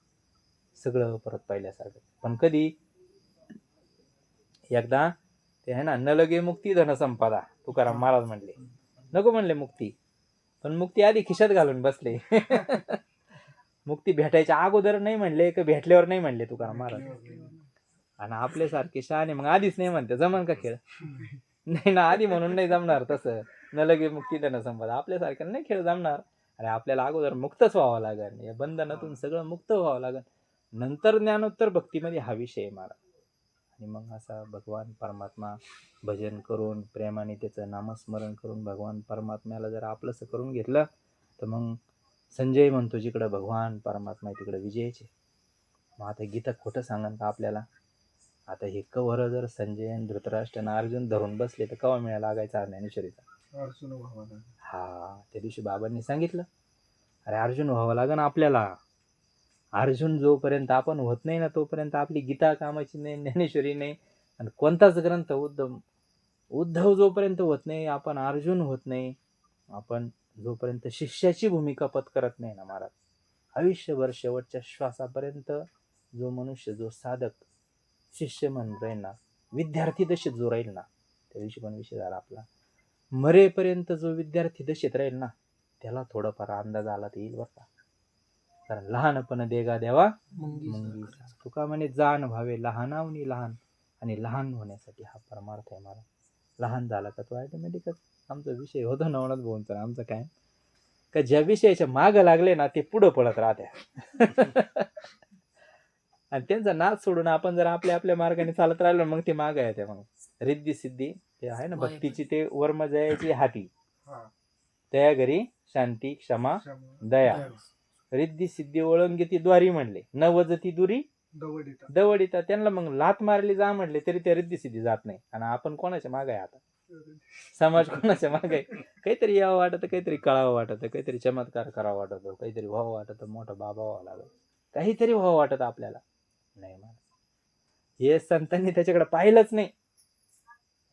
सगळं परत पहिल्यासारखं. पण कधी एकदा ते आहे ना, न लगे मुक्ती धन संपदा तुकाराम महाराज म्हणले, नको म्हणले मुक्ती, पण मुक्ती आधी खिशात घालून बसले. मुक्ती भेटायच्या अगोदर नाही म्हणले की भेटल्यावर नाही म्हणले तुकाराम महाराज. आणि आपल्यासारखे शहाणे मग आधीच नाही म्हणते, जमन का खेळ? नाही ना, आधी म्हणून नाही जमणार तसं. न लगे मुक्ती धन संपदा आपल्यासारख्याला नाही खेळ जमणार. अरे आपल्याला अगोदर मुक्तच व्हावं लागेल, या बंधनातून सगळं मुक्त व्हावं लागेल, नंतर ज्ञानोत्तर भक्तीमध्ये हा विषय महाराज. आणि मग असा भगवान परमात्मा भजन करून प्रेमाने त्याचं नामस्मरण करून भगवान परमात्म्याला जर आपलंसं करून घेतलं, तर मग संजय म्हणतो जिकडं भगवान परमात्मा तिकडे विजयाचे. मग आता गीता खोटं सांगन का आपल्याला? आता हे कवर जर संजय धृतराष्ट्र आणि अर्जुन धरून बसले तर केव्हा मिळायला लागायचा ज्ञानेश्वरीचा? हा, त्या दिवशी बाबांनी सांगितलं, अरे अर्जुन व्हावं लागेल आपल्याला. अर्जुन जोपर्यंत आपण होत नाही ना, तोपर्यंत आपली गीता कामाची नाही, ज्ञानेश्वरी नाही, आणि कोणताच ग्रंथ उद्धव जोपर्यंत होत नाही, आपण अर्जुन होत नाही, आपण जोपर्यंत शिष्याची भूमिका पत्करत नाही ना महाराज, आयुष्यभर शेवटच्या श्वासापर्यंत जो मनुष्य, जो साधक शिष्य म्हणून राहील ना, विद्यार्थी दशेत जो राहील ना, त्या दिवशी पण विषय झाला आपला, मरेपर्यंत जो विद्यार्थी दशेत राहील ना, त्याला थोडाफार अंदाज आला तर येईल बरं का. कारण लहानपण देगा देवा मुंगीचा, तुका म्हणे जाण व्हावे लहानावनी लहान, आणि लहान होण्यासाठी हा परमार्थ आहे मला. लहान झाला का तो ऑटोमॅटिकच आमचा विषय होतो नवनाथ भाऊंचा. आमचं काय का ज्या विषयाच्या माग लागले ना ते पुढं पडत राहत्या. आणि त्यांचा नाद सोडून आपण जर आपल्या आपल्या मार्गाने चालत राहिलो मग ते माग येते. मग रिद्धी सिद्धी ते आहे ना भक्तीची, ते वर्म जयाची हाती, त्या घरी शांती क्षमा दया, रिद्धी सिद्धी ओळंगी ती द्वारी म्हणले, न वजती दुरी दवडिता. त्यांना मग लात मारली जा म्हणले तरी त्या रिद्धी सिद्धी जात नाही. आणि आपण कोणाच्या मागे आहे आता? समाज कोणाच्या मागे आहे? काहीतरी यावं वाटत, काहीतरी कळावं वाटत, काहीतरी चमत्कार करावं वाटत, काहीतरी व्हावं वाटत, मोठा बाबा व्हावं लागत, काहीतरी व्हावं वाटत आपल्याला. नाही मला हे संतांनी त्याच्याकडे पाहिलंच नाही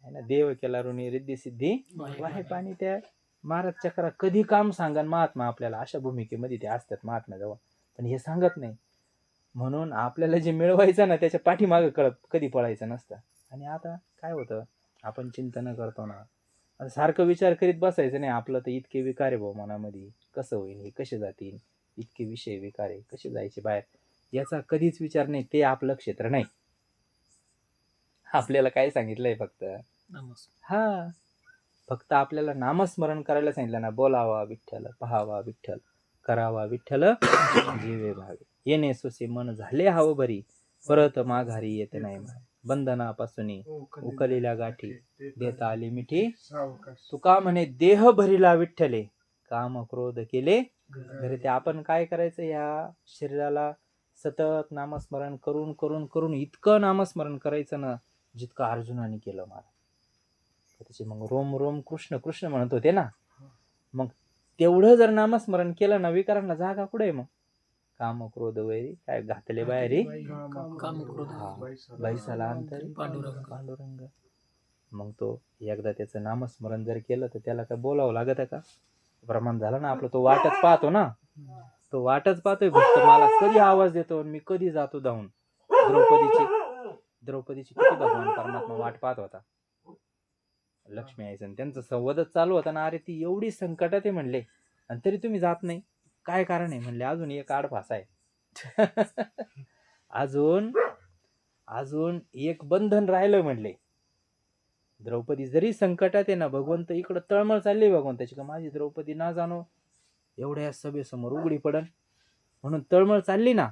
ना. देव केला ऋणी रिद्धी सिद्धी वाहे पाणी. त्या महाराज चक्रा कधी काम सांगन महात्मा आपल्याला, अशा भूमिकेमध्ये ते असतात महात्म्याजवळ, पण हे सांगत नाही. म्हणून आपल्याला जे मिळवायचं ना त्याच्या पाठीमागं कळत कधी पळायचं नसतं. आणि आता काय होतं, आपण चिंतन करतो ना, सारखं विचार करीत बसायचं नाही. आपलं तर इतके विकार आहे भाऊ मनामध्ये, कसं होईल, हे कसे जातील, इतके विषय विकार आहे, कसे जायचे बाहेर, याचा कधीच विचार नाही. ते आपलं क्षेत्र नाही. आपल्याला काय सांगितलंय फक्त, हा फक्त आपल्याला नामस्मरण करायला सांगितलं ना, बोलावा विठ्ठल, पहावा विठ्ठल, करावा विठ्ठल, जीवे भावे, येणे सुसे मन झाले हाव भरी, परत माघारी येत नाही माय, बंधनापासून उकलेल्या गाठी देता आली मिठी, तुका म्हणे देह भरिला विठ्ठले, काम क्रोध केले घरी. ते आपण काय करायचं, या शरीराला सतत नामस्मरण करून करून करून इतकं नामस्मरण करायचं ना जितकं अर्जुनाने केलं मला. त्याचे मग रोम रोम कृष्ण कृष्ण म्हणत होते ना, मग तेवढं जर नामस्मरण केलं ना, विकारांना जागा कुठे आहे? मग काम क्रोध वैरी काय घातले बाहेरी काम क्रोध हा बैसाला अंतरी पांडुरंग. पांडुरंग. मग तो एकदा त्याचं नामस्मरण जर केलं तर त्याला काय बोलावं लागत का? प्रमाण झालं ना आपलं. तो वाटच पाहतो ना, तो वाटच पाहतोय फक्त मला कधी आवाज देतो आणि मी कधी जातो धावून. द्रौपदीची किती भगवान परमात्मा वाट पाहत होता. लक्ष्मी यायचं त्यांचं संवादच चालू होता ना. अरे ती एवढी संकटात आहे म्हणले आणि तरी तुम्ही जात नाही, काय कारण आहे म्हणले? अजून एक आडफास आहे. अजून एक बंधन राहिलं म्हणले. द्रौपदी जरी संकटात आहे ना, भगवंत इकडं तळमळ चालली भगवंताची का माझी द्रौपदी ना जाणो एवढ्या सभेसमोर उघडी पडन म्हणून तळमळ चालली ना.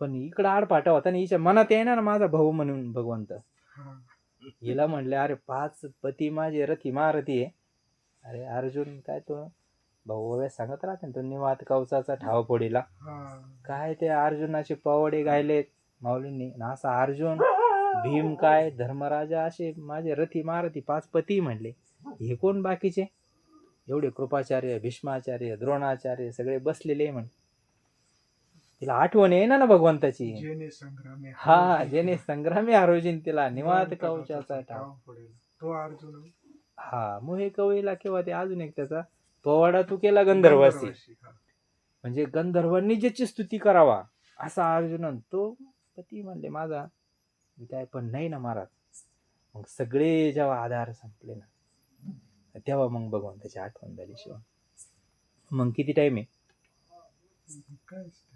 पण इकडं आडपाटा होता ना, हिच्या मनात येणार ना माझा भाऊ म्हणून भगवंत. हिला म्हणले अरे 5 पती माझे रथी महारथी आहे. अरे अर्जुन काय तो भाऊ सांगत राहते ना, तो निवात कवचाचा ठाव फोडीला. काय ते अर्जुनाचे पवडे गायलेत माऊलींनी. असा अर्जुन भीम काय धर्मराजा असे माझे रथी महारथी 5 पती म्हणले. हे कोण बाकीचे? एवढे कृपाचार्य भीष्माचार्य द्रोणाचार्य सगळे बसलेले म्हण. तिला आठवण आहे ना भगवंताची. हा जेने संग्रामी आरोजीन तिला निवात कवचाचा ठाव तो अर्जुन. हा मोहे कवळीला किंवा ते अजून एक त्याचा पोवाडा तू केला गंधर्वासी. म्हणजे गंधर्वांनी ज्याची स्तुती करावा असा अर्जुन. तो पती म्हणले माझा काय पण नाही ना महाराज. मग सगळे जेव्हा आधार संपले ना तेव्हा मग भगवंताची आठवण झाली शिवा. मग किती टाइम आहे?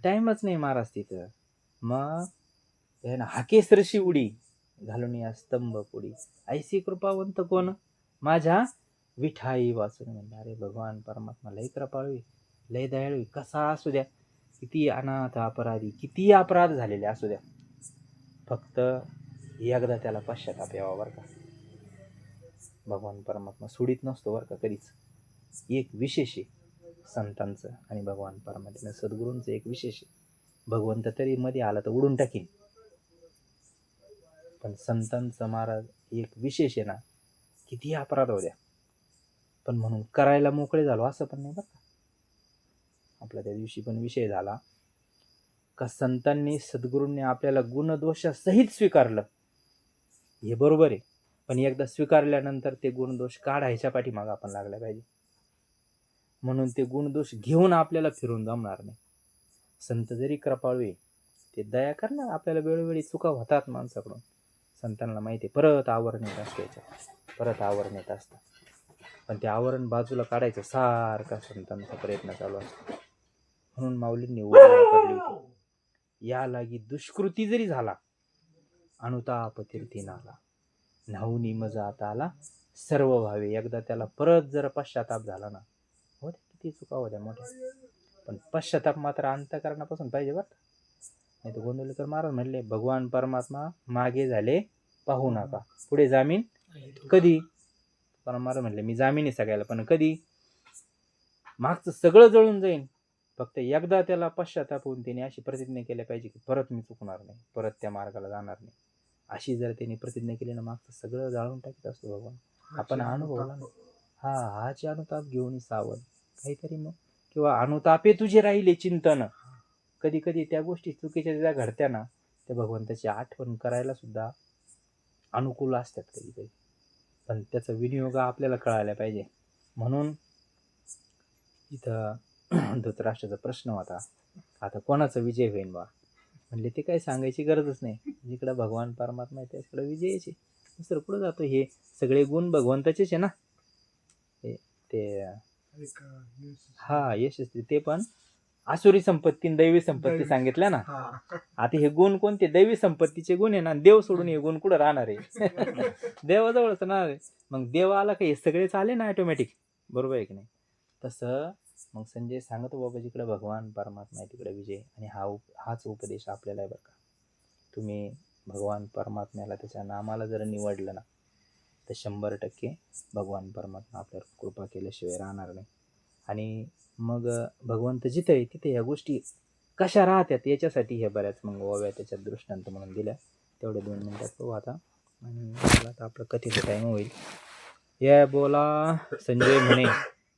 टाइमच नाही महाराज तिथं. मग हाकेसरशी उडी घालून या स्तंभ पुढी ऐसी कृपावंत कोण माझ्या विठाई वाचून. म्हणलं अरे भगवान परमात्मा लय कृपाळू लय दयाळू. कसा असू द्या, किती अनाथ अपराधी किती अपराध झालेले असू द्या, फक्त एकदा त्याला पश्चाताप यावा बरं का. भगवान परमात्मा सोडित नसतो बरं का कधीच. एक विशेष आहे संतांचं आणि भगवान परमात्मा सद्गुरूंचं एक विशेष आहे. भगवंत तरी मध्ये आला तर उडून टाकीन, पण संतांचं महाराज एक विशेष आहे ना. किती अपराध हो द्या पण म्हणून करायला मोकळे झालो असं पण नाही बरं का. आपला त्या दिवशी पण विषय झाला का संतांनी सद्गुरूंनी आपल्याला गुणदोषासहित स्वीकारलं हे बरोबर आहे. पण एकदा स्वीकारल्यानंतर ते गुणदोष काढायच्या पाठीमागं आपण लागल्या पाहिजे. म्हणून ते गुणदोष घेऊन आपल्याला फिरून जमणार नाही. संत जरी कृपाळू आहे ते दया करणार. आपल्याला वेळोवेळी चुका होतात माणसाकडून. संतांना माहिती आहे परत आवरण येत असतं याच्यात, परत आवरण येत असतं. पण ते आवरण बाजूला काढायचं सारखा संतांचा प्रयत्न चालू असतो. म्हणून माऊलींनी ओळख वापरली होती. या लागी दुष्कृती जरी झाला अनुताप तीर्थी नाला न्हाऊनी मजा आता आला सर्व व्हावे. एकदा त्याला परत जर पश्चाताप झाला ना, हो किती चुका होत्या मोठ्या, पण पश्चाताप मात्र अंतःकरणापासून पाहिजे बरं. नाही तर गोंदवलेकर महाराज म्हणले भगवान परमात्मा मागे झाले पाहू नका, पुढे जामीन कधी. महाराज म्हणले मी जामीन आहे सगळ्याला, पण कधी? मागचं सगळं जळून जाईन, फक्त एकदा त्याला पश्चाताप होऊन त्याने अशी प्रतिज्ञा केली पाहिजे की परत मी चुकणार नाही, परत त्या मार्गाला जाणार नाही. अशी जर त्यांनी प्रतिज्ञा केली ना, मागचं सगळं जाळून टाकत असतो भगवान. आपण अनुभवला ना. हाचे अनुताप घेऊन सावध काहीतरी मग, किंवा अनुतापे तुझे राहिले चिंतन. कधी कधी त्या गोष्टी चुकीच्या ज्या घडत्या ना, त्या भगवंताची आठवण करायला सुद्धा अनुकूल असतात कधी कधी, पण त्याचा विनियोग आपल्याला कळायला पाहिजे. म्हणून इथं धृतराष्ट्राचा प्रश्न होता आता कोणाचा विजय होईल बा. म्हणले ते काही सांगायची गरजच नाही, जिकडं भगवान परमात्मा आहे त्याकडे विजयाचे. दुसरं पुढे जातो. हे सगळे गुण भगवंताचेच आहे ना. ते यशस्वी ते पण आसुरी संपत्ती दैवी संपत्ती सांगितल्या ना. आता हे गुण कोणते? दैवी संपत्तीचे गुण आहे ना. देव सोडून हे गुण कुठं राहणार आहे? देवाजवळच राहणार आहे. मग देव आला का हे सगळेच आले ना ऑटोमॅटिक, बरोबर आहे की नाही? तसं मग संजय सांगतो बाबा जिकडे भगवान परमात्मा आहे तिकडे विजय. आणि हाच उपदेश आपल्याला आहे बरं का. तुम्ही भगवान परमात्म्याला त्याच्या नामाला जर निवडलं ना तर 100% भगवान परमात्मा आपल्यावर कृपा केल्याशिवाय राहणार नाही. आणि मग भगवंत जिथे आहे तिथे ह्या गोष्टी कशा राहतात याच्यासाठी हे बऱ्याच मग ओव्या त्याच्यात दृष्टांत म्हणून दिल्या. तेवढे 2 मिनिटात पाहू आता. आणि आता आपलं कथेचं टाईम होईल. या बोला संजय म्हणे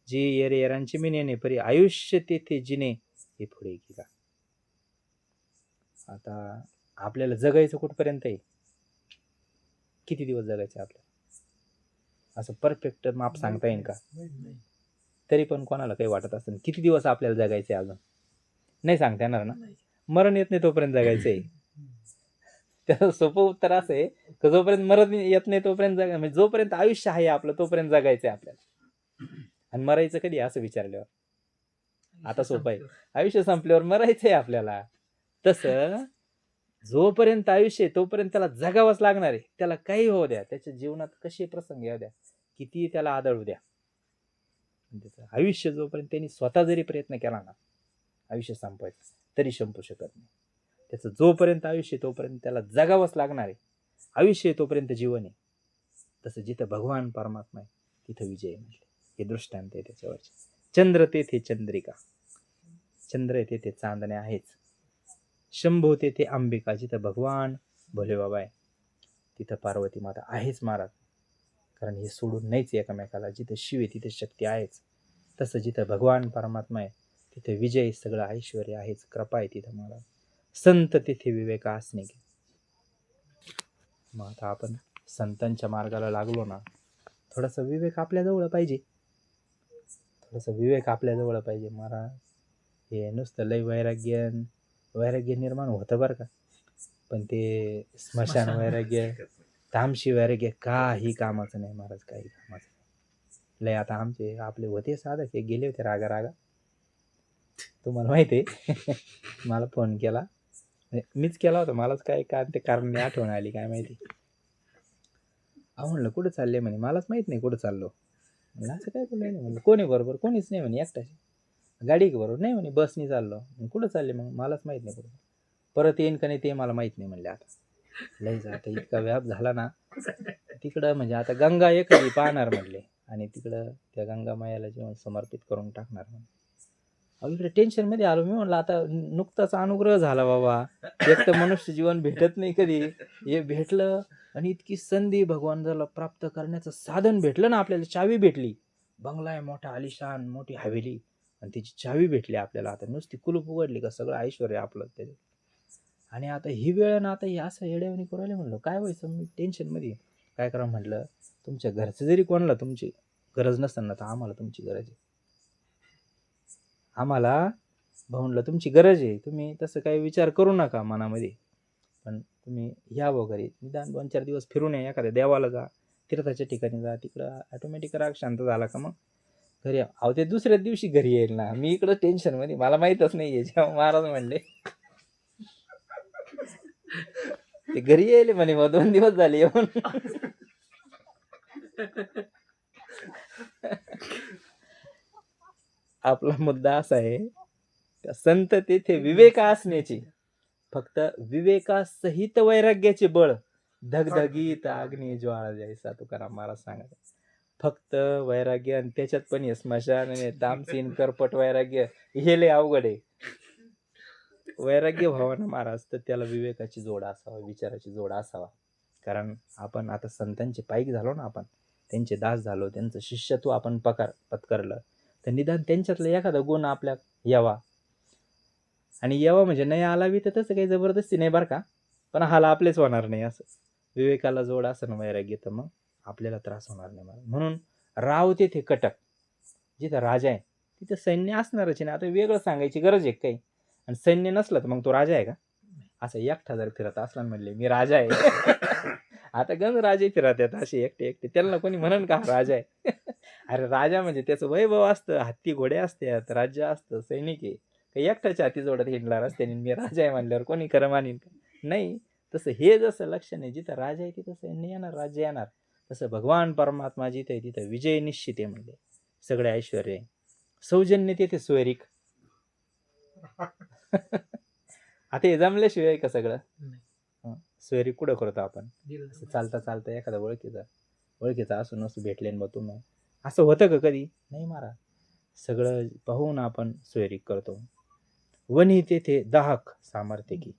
जी येरे येरांची मी नेणे परी आयुष्य तेथे जिने हे पुढे गेला. आता आपल्याला जगायचं कुठपर्यंत आहे? किती दिवस जगायचे आपल्याला? असं परफेक्ट माप सांगता येईल का? तरी पण कोणाला काही वाटत असेल किती दिवस आपल्याला जगायचे अजून? नाही सांगता येणार ना. मरण येत नाही तोपर्यंत जगायचंय. त्याचं सोपं उत्तर असं आहे की जोपर्यंत मरण येत नाही तोपर्यंत म्हणजे जोपर्यंत आयुष्य आहे आपलं तोपर्यंत जगायचंय आपल्याला. आणि मरायचं कधी असं विचारल्यावर आता सोपं आहे. आयुष्य संपल्यावर मरायचंय आपल्याला. तसं जोपर्यंत आयुष्य आहे तोपर्यंत त्याला जगावंच लागणार आहे. त्याला काही होऊ द्या, त्याच्या जीवनात कसे प्रसंग येऊ द्या, किती त्याला आदळू द्या, त्याचं आयुष्य जोपर्यंत त्यांनी स्वतः जरी प्रयत्न केला ना आयुष्य संपवायचं तरी संपू शकत नाही. त्याचं जोपर्यंत आयुष्य तोपर्यंत त्याला जगावंच लागणार आहे. आयुष्य तोपर्यंत जीवन आहे. तसं जिथं भगवान परमात्मा आहे तिथं विजय म्हणजे हे दृष्टांत आहे त्याच्यावरचे. चंद्र तेथे चंद्रिका, चंद्र आहे तेथे चांदण्या आहेच. शंभो तेथे अंबिका, जिथं भगवान भोले बाबा आहे तिथं पार्वती माता आहेच महाराज. कारण हे सोडून नाहीच एकमेकाला. जिथं शिव आहे तिथे शक्ती आहेच. तसं जिथं भगवान परमात्मा आहे तिथे विजय, सगळं ऐश्वर आहेच, कृपा आहे तिथं महाराज. संत तिथे विवेक असणे. मग आता आपण संतांच्या मार्गाला लागलो ना, थोडासा विवेक आपल्याजवळ पाहिजे. थोडासा विवेक आपल्याजवळ पाहिजे महाराज. हे नुसतं लय वैराग्य निर्माण होतं बरं का, पण ते स्मशान वैराग्य, तामशी वैराग्य काही कामाचं नाही महाराज, काही कामाचं नाही. लय आता आपले होते साधक हे गेले होते रागा तुम्हाला माहिती आहे. मला फोन केला, मीच केला होता, मलाच काय ते कारण नाही आठवण आली काय माहिती. म्हणलं कुठं चालले म्हणे, मलाच माहित नाही कुठं चाललो. असं काय बोललं नाही म्हणलं. कोणी बरोबर? कोणीच नाही म्हणे, एकटाच. गाडी बरोबर नाही म्हणे, बसनी चाललो. कुठं चालले मग? मलाच माहित नाही कुठं. परत येईन का नाही ते मला माहित नाही म्हणले. आता लयच आता इतका व्याप झाला ना तिकडं, म्हणजे आता गंगा एखादी पाहणार म्हणले आणि तिकडं त्या गंगा मायाला जीवन समर्पित करून टाकणार म्हणले. इकडे टेन्शन मध्ये आलो मी. म्हणलं आता नुकताच अनुग्रह झाला बाबा, एक तर मनुष्य जीवन भेटत नाही कधी, हे भेटलं आणि इतकी संधी भगवान झाला प्राप्त करण्याचं साधन भेटलं ना आपल्याला. चावी भेटली, बंगला आहे मोठा आलिशान, मोठी हवेली, आणि त्याची चावी भेटली आपल्याला. आता नुसती कुलूप उघडली का सगळं ऐश्वर आपलं त्याच्यात. आणि आता ही वेळ ना, आता हे असं येड्यावानी करू राहिले. म्हणलं काय व्हायचं, मी टेन्शन मध्ये. काय करा म्हटलं, तुमच्या घरचं जरी कोणाला तुमची गरज नसताना तर आम्हाला तुमची गरज आहे. आम्हाला म्हणलं तुमची गरज आहे, तुम्ही तसं काही विचार करू नका मनामध्ये, पण तुम्ही या वगैरे निदान 2-4 दिवस फिरून या, एखाद्या देवाला जा, तीर्थाच्या ठिकाणी जा, तिकडं ऑटोमॅटिक राग शांत झाला का मग घरी या. अहो ते दुसऱ्याच दिवशी घरी येईल ना, मी इकडं टेन्शन मध्ये, मला माहीतच नाहीये. जेव्हा महाराज म्हणले ते घरी यायले म्हणे, मग 2 दिवस झाले येऊन. आपला मुद्दा असा आहे, संत तेथे विवेक असण्याची, फक्त विवेकासहित वैराग्याचे बळ, धगधगीत अग्नी ज्वाळा जैसा तुकाराम महाराज सांगत. फक्त वैराग्य आणि त्याच्यात पण हे स्मशान आणि तामसीन करपट वैराग्य, हे लय अवघड आहे. वैराग्य व्हावं महाराज तर त्याला विवेकाची जोड असावा, विचाराची जोड असावा. कारण आपण आता संतांचे पाईक झालो ना, आपण त्यांचे दास झालो, त्यांचं शिष्यत्व आपण पत्करलं, तर निदान त्यांच्यातला एखादा गुण आपल्या यावा. आणि यावा म्हणजे नाही आला बी तर तसं काही जबरदस्ती नाही बरं का, पण हाल आपलेच होणार नाही. असं विवेकाला जोड असं ना वैराग्य, तर मग आपल्याला त्रास होणार नाही. म्हणून राव तेथे कटक, जिथं राजा आहे तिथं सैन्य असणारच ना. आता वेगळं सांगायची गरज आहे काही. आणि सैन्य नसलं तर मग तो राजा आहे का? असं एकटा जर फिरत असला म्हणले मी राजा आहे, आता गंज राजे फिरत आहेत असे एकटे, त्यांना कोणी म्हणन का राजा आहे? अरे राजा म्हणजे त्याचं वैभव असतं, हत्ती घोडे असतात, राज्य असतं, सैनिक आहे. काही एकट्याच्या हाती जोडत हिंडणार असते मी राजा आहे म्हणल्यावर कोणी खरं मानेन का? नाही. तसं हे जसं लक्षण आहे, जिथं राजा आहे तिथं सैन्य येणार, राज्य येणार. तसं भगवान परमात्मा जिथे आहे तिथं विजय निश्चित आहे म्हणले. सगळे ऐश्वर आहे, सौजन्य तिथे सोयरीक. आता हे जमल्याशिवाय का सगळं सोयरीक कुठं करतो आपण? चालता चालता एखादा ओळखीचा असू नसू भेटले बा तुम्ही, असं होतं का कधी? नाही महाराज. सगळं पाहून आपण सोयरीक करतो. वनी तेथे दाहक सामर्थ्य की,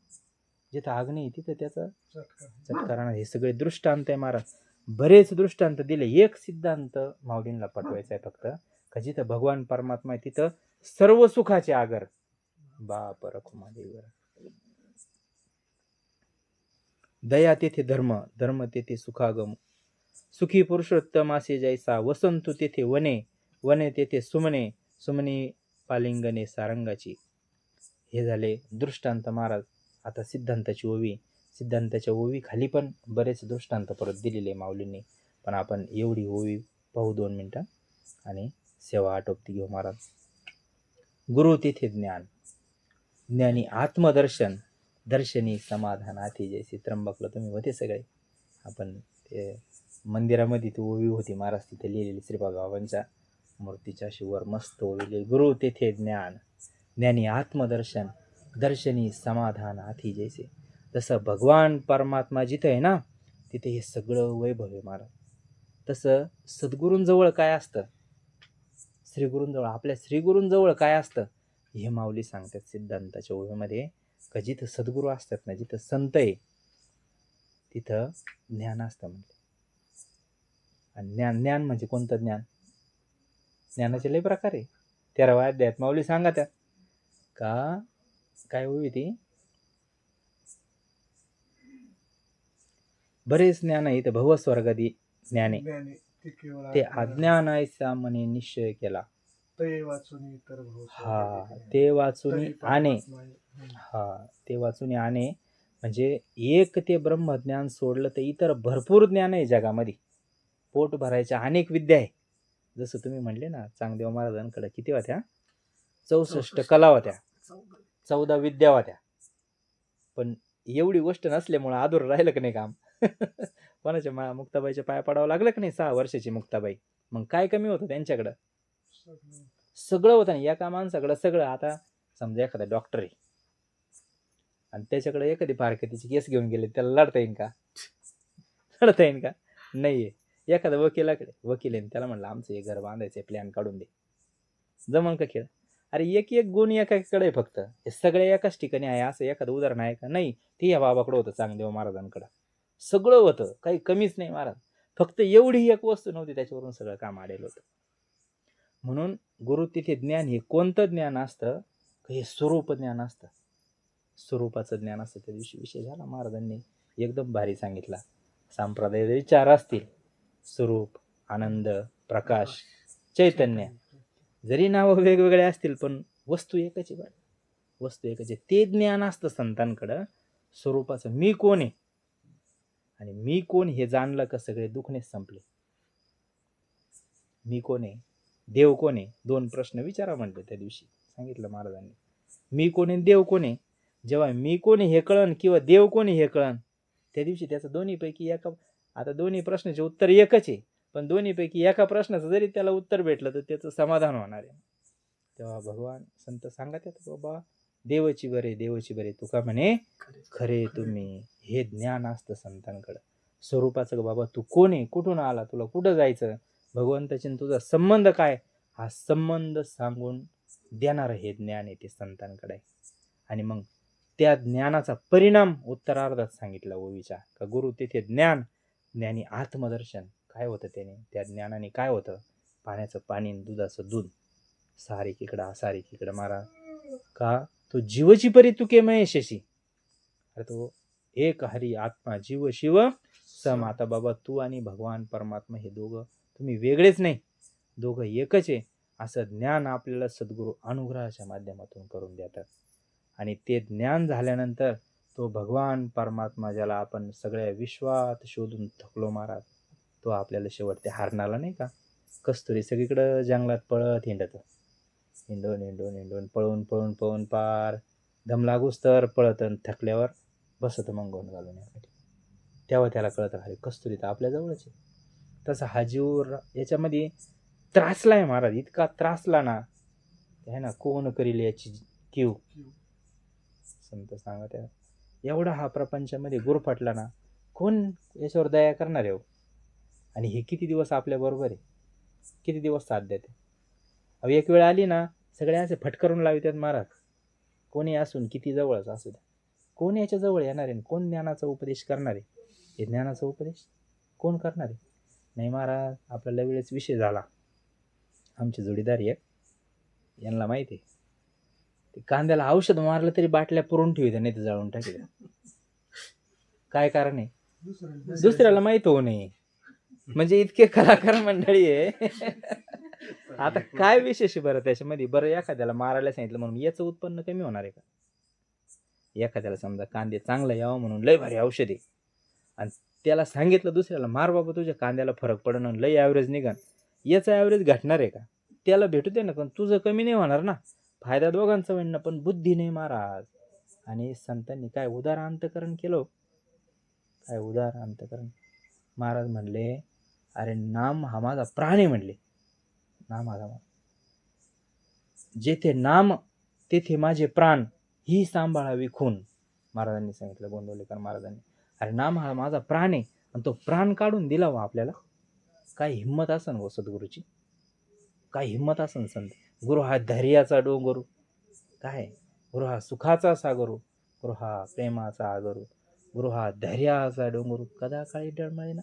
जिथं अग्नी तिथं त्याचा चटकारा. हे सगळे दृष्टांत आहे महाराज, बरेच दृष्टांत दिले. एक सिद्धांत माऊलींना पटवायचा आहे फक्त, का जिथं भगवान परमात्मा आहे तिथं सर्व सुखाचे आगर. बाप रखुमा देवर. दया तेथे धर्म, धर्म तेथे सुखागम. सुखी पुरुषोत्तम असे जैसा, वसंतु तेथे वने, वने तेथे सुमने, सुमने पालिंगणे सारंगाची. हे झाले दृष्टांत महाराज. आता सिद्धांताची ओवी. सिद्धांताच्या ओवी खाली पण बरेच दृष्टांत परत दिलेले माऊलींनी, पण आपण एवढी ओवी पाहू 2 मिनिटं आणि सेवा आटोपती घेऊ महाराज. गुरु तेथे ज्ञान, ज्ञानी आत्मदर्शन, दर्शनी समाधान हाती जैसे. त्र्यंबकला तुम्ही होते सगळे. आपण ते मंदिरामध्ये ती ओवी होती महाराज, तिथे लिहिलेली श्रीपाद बाबांच्या मूर्तीच्या शिवर मस्त ओवी. गुरु तेथे ज्ञान, ज्ञानी आत्मदर्शन, दर्शनी समाधान हाती जैसे. तसं भगवान परमात्मा जिथं आहे ना, तिथे हे सगळं वैभव आहे महाराज. तसं सद्गुरूंजवळ काय असतं, श्रीगुरूंजवळ, आपल्या श्रीगुरूंजवळ काय असतं, हे माऊली सांगतात सिद्धांताच्या ओवीमध्ये. का जिथं सद्गुरू असतात ना, जिथं संत आहे, तिथं ज्ञान असतं म्हणजे. आणि ज्ञान म्हणजे कोणतं ज्ञान? ज्ञानाचे लय प्रकार आहे. 13व्या अध्यायात माऊली सांगा त्या का काय होई ती, बरेच ज्ञान आहे. इथं भवस्वर्गादी ज्ञान आहे, ते अज्ञान ऐसा म्हणे निश्चय केला. हा, ते वाचून आणे. हा, ते वाचून आणे म्हणजे एक ते ब्रह्मज्ञान सोडलं तर इतर भरपूर ज्ञान आहे जगामध्ये. पोट भरायच्या अनेक विद्या आहे. जसं तुम्ही म्हणले ना, चांगदेव महाराजांकडे किती होत्या? 64 कला होत्या, 14 विद्या होत्या. पण एवढी गोष्ट नसल्यामुळं अधूर राहिलं की नाही काम. कोणाच्या मुक्ताबाईच्या पाया पडावं लागलं की नाही, 6 वर्षाची मुक्ताबाई. मग काय कमी होतं त्यांच्याकडं? सगळं होतं ना, एका माणसाकडं सगळं. आता समजा एखादा डॉक्टर आहे आणि त्याच्याकडे एखादी फारकतीची केस घेऊन गेले, त्याला लढता येईल का? लढता येईल का? नाहीये. एखादा वकिलाकडे, वकील आहे, त्याला म्हणलं आमचं हे घर बांधायचं प्लॅन काढून दे, जमन का खेळ? अरे एक एक गुण एकाकडे आहे फक्त, हे सगळे एकाच ठिकाणी आहे असं एखादं उदाहरण आहे का? नाही. ते या बाबाकडं होतं, चांगदेव महाराजांकडं सगळं होतं, काही कमीच नाही महाराज. फक्त एवढी एक वस्तू नव्हती, त्याच्यावरून सगळं काम आलेलं होतं. म्हणून गुरु तिथे ज्ञान हे कोणतं ज्ञान असतं? हे स्वरूप ज्ञान असतं, स्वरूपाचं ज्ञान असतं. त्या दिवशी विषय झाला, महाराजांनी एकदम भारी सांगितला. संप्रदायाचे विचार असतील, स्वरूप, आनंद, प्रकाश, चैतन्य, जरी नावं वेगवेगळे असतील पण वस्तू एकच आहे. वस्तू एकच आहे. ते ज्ञान असतं संतांकडं स्वरूपाचं. मी कोण आहे आणि मी कोण हे जाणलं का सगळे दुखणेच संपले. मी कोण आहे, देव कोण आहे, 2 प्रश्न विचारा म्हणले त्या दिवशी, सांगितलं महाराजांनी. मी कोण आहे, देव कोण आहे. जेव्हा मी कोण आहे हे कळन किंवा देव कोण आहे हे कळन, त्या दिवशी त्याचं दोन्हीपैकी एका, आता दोन्ही प्रश्नाचे उत्तर एकच आहे, पण दोन्हीपैकी एका प्रश्नाचं जरी त्याला उत्तर भेटलं तर त्याचं समाधान होणार आहे. तेव्हा भगवान संत सांगत आहेत, बाबा देवची बरे, देवची बरे, तुका म्हणे खरे तुम्ही. हे ज्ञान असतं संतांकडं स्वरूपाचं. बाबा तू कोण आहे, कुठून आला, तुला कुठं जायचं, भगवंताची तुझा संबंध काय, हा संबंध सांगून देणार हे ज्ञान आहे, ते संतांकडे. आणि मग त्या ज्ञानाचा परिणाम उत्तरार्धात सांगितला ओवीच्या, का गुरु तेथे ज्ञान, ज्ञानी आत्मदर्शन. काय होतं त्याने, त्या ज्ञानाने काय होतं? पाण्याचं पाणी, दुधाचं दूध, सारिक इकडं असारिक इकडं मारा. का तो जीवची परी तुके महेशशी. अरे तो एक हरी आत्मा जीव शिव सम. आता बाबा तू आणि भगवान परमात्मा हे दोघं, तुम्ही वेगळेच नाही, दोघं एकच आहे, असं ज्ञान आपल्याला सद्गुरू अनुग्रहाच्या माध्यमातून करून देतात. आणि ते ज्ञान झाल्यानंतर तो भगवान परमात्मा, ज्याला आपण सगळ्या विश्वात शोधून थकलो महाराज, तो आपल्याला शेवट त्या हारणाला नाही का, कस्तुरी सगळीकडं जंगलात पळत हिंडत, हिंडून हिंडून हिंडून पळून पळून पळून पार दम लागूस तर पळत, थकल्यावर बसत मंगवून घालून यासाठी. तेव्हा त्याला कळत राहिले कस्तुरी तर आपल्या जवळच आहे. तसा हा जीव याच्यामध्ये त्रासलाय महाराज, इतका त्रासला ना, है ना, कोण करील याची कीव. संत सांगत आहे, एवढा हा प्रपंचामध्ये गुरफटला ना, कोण याच्यावर दया करणार आहे? आणि हे किती दिवस आपल्या बरोबर आहे, किती दिवस साथ देते. अहो एक वेळ आली ना, सगळे असे फटकरून लावतात महाराज. कोणी असून किती जवळच असू द्या, कोण याच्या जवळ येणार आहे, कोण ज्ञानाचा उपदेश करणार आहे? हे ज्ञानाचा उपदेश कोण करणार आहे? नाही महाराज, आपल्याला वेळेस विषय झाला. आमचे जोडीदार एक, यांना माहिती आहे, ते कांद्याला औषध मारलं तरी बाटल्या पुरून ठेवते, नाही तर जाळून टाकते. काय कारण आहे? दुसऱ्याला माहित होऊ नये. म्हणजे इतके कलाकार मंडळी आहे. आता काय विशेष आहे बरं त्याच्यामध्ये? बरं एखाद्याला मारायला सांगितलं म्हणून याचं उत्पन्न कमी होणार आहे का? एखाद्याला समजा कांदे चांगला यावं म्हणून लय भारी औषध आहे आणि त्याला सांगितलं दुसऱ्याला मार बाबा तुझ्या कांद्याला फरक पडणं लय ॲव्हरेज निघन, याचा ॲव्हरेज घटणार आहे का? त्याला भेटू दे ना, पण तुझं कमी नाही होणार ना. फायदा दोघांचा होईल ना, पण बुद्धी नाही महाराज. आणि संतांनी काय उदार अंतकरण केलं, काय उदार अंतकरण. महाराज म्हणले अरे नाम हा माझा प्राण आहे म्हणले. नाम हा जेथे नाम तेथे माझे प्राण, ही सांभाळावी खून. महाराजांनी सांगितलं, गोंदवलेकर महाराजांनी. अरे नाम हा माझा प्राण आहे आणि तो प्राण काढून दिला वा आपल्याला. काय हिंमत असन व सद्गुरूची, काय हिंमत असन संत. गुरु हा धैर्याचा डोंगरू, काय गुरु हा सुखाचा सागरू, गुरु हा प्रेमाचा आगरू, गुरु हा धैर्याचा डोंगरू, कदा काळी डळमळे ना.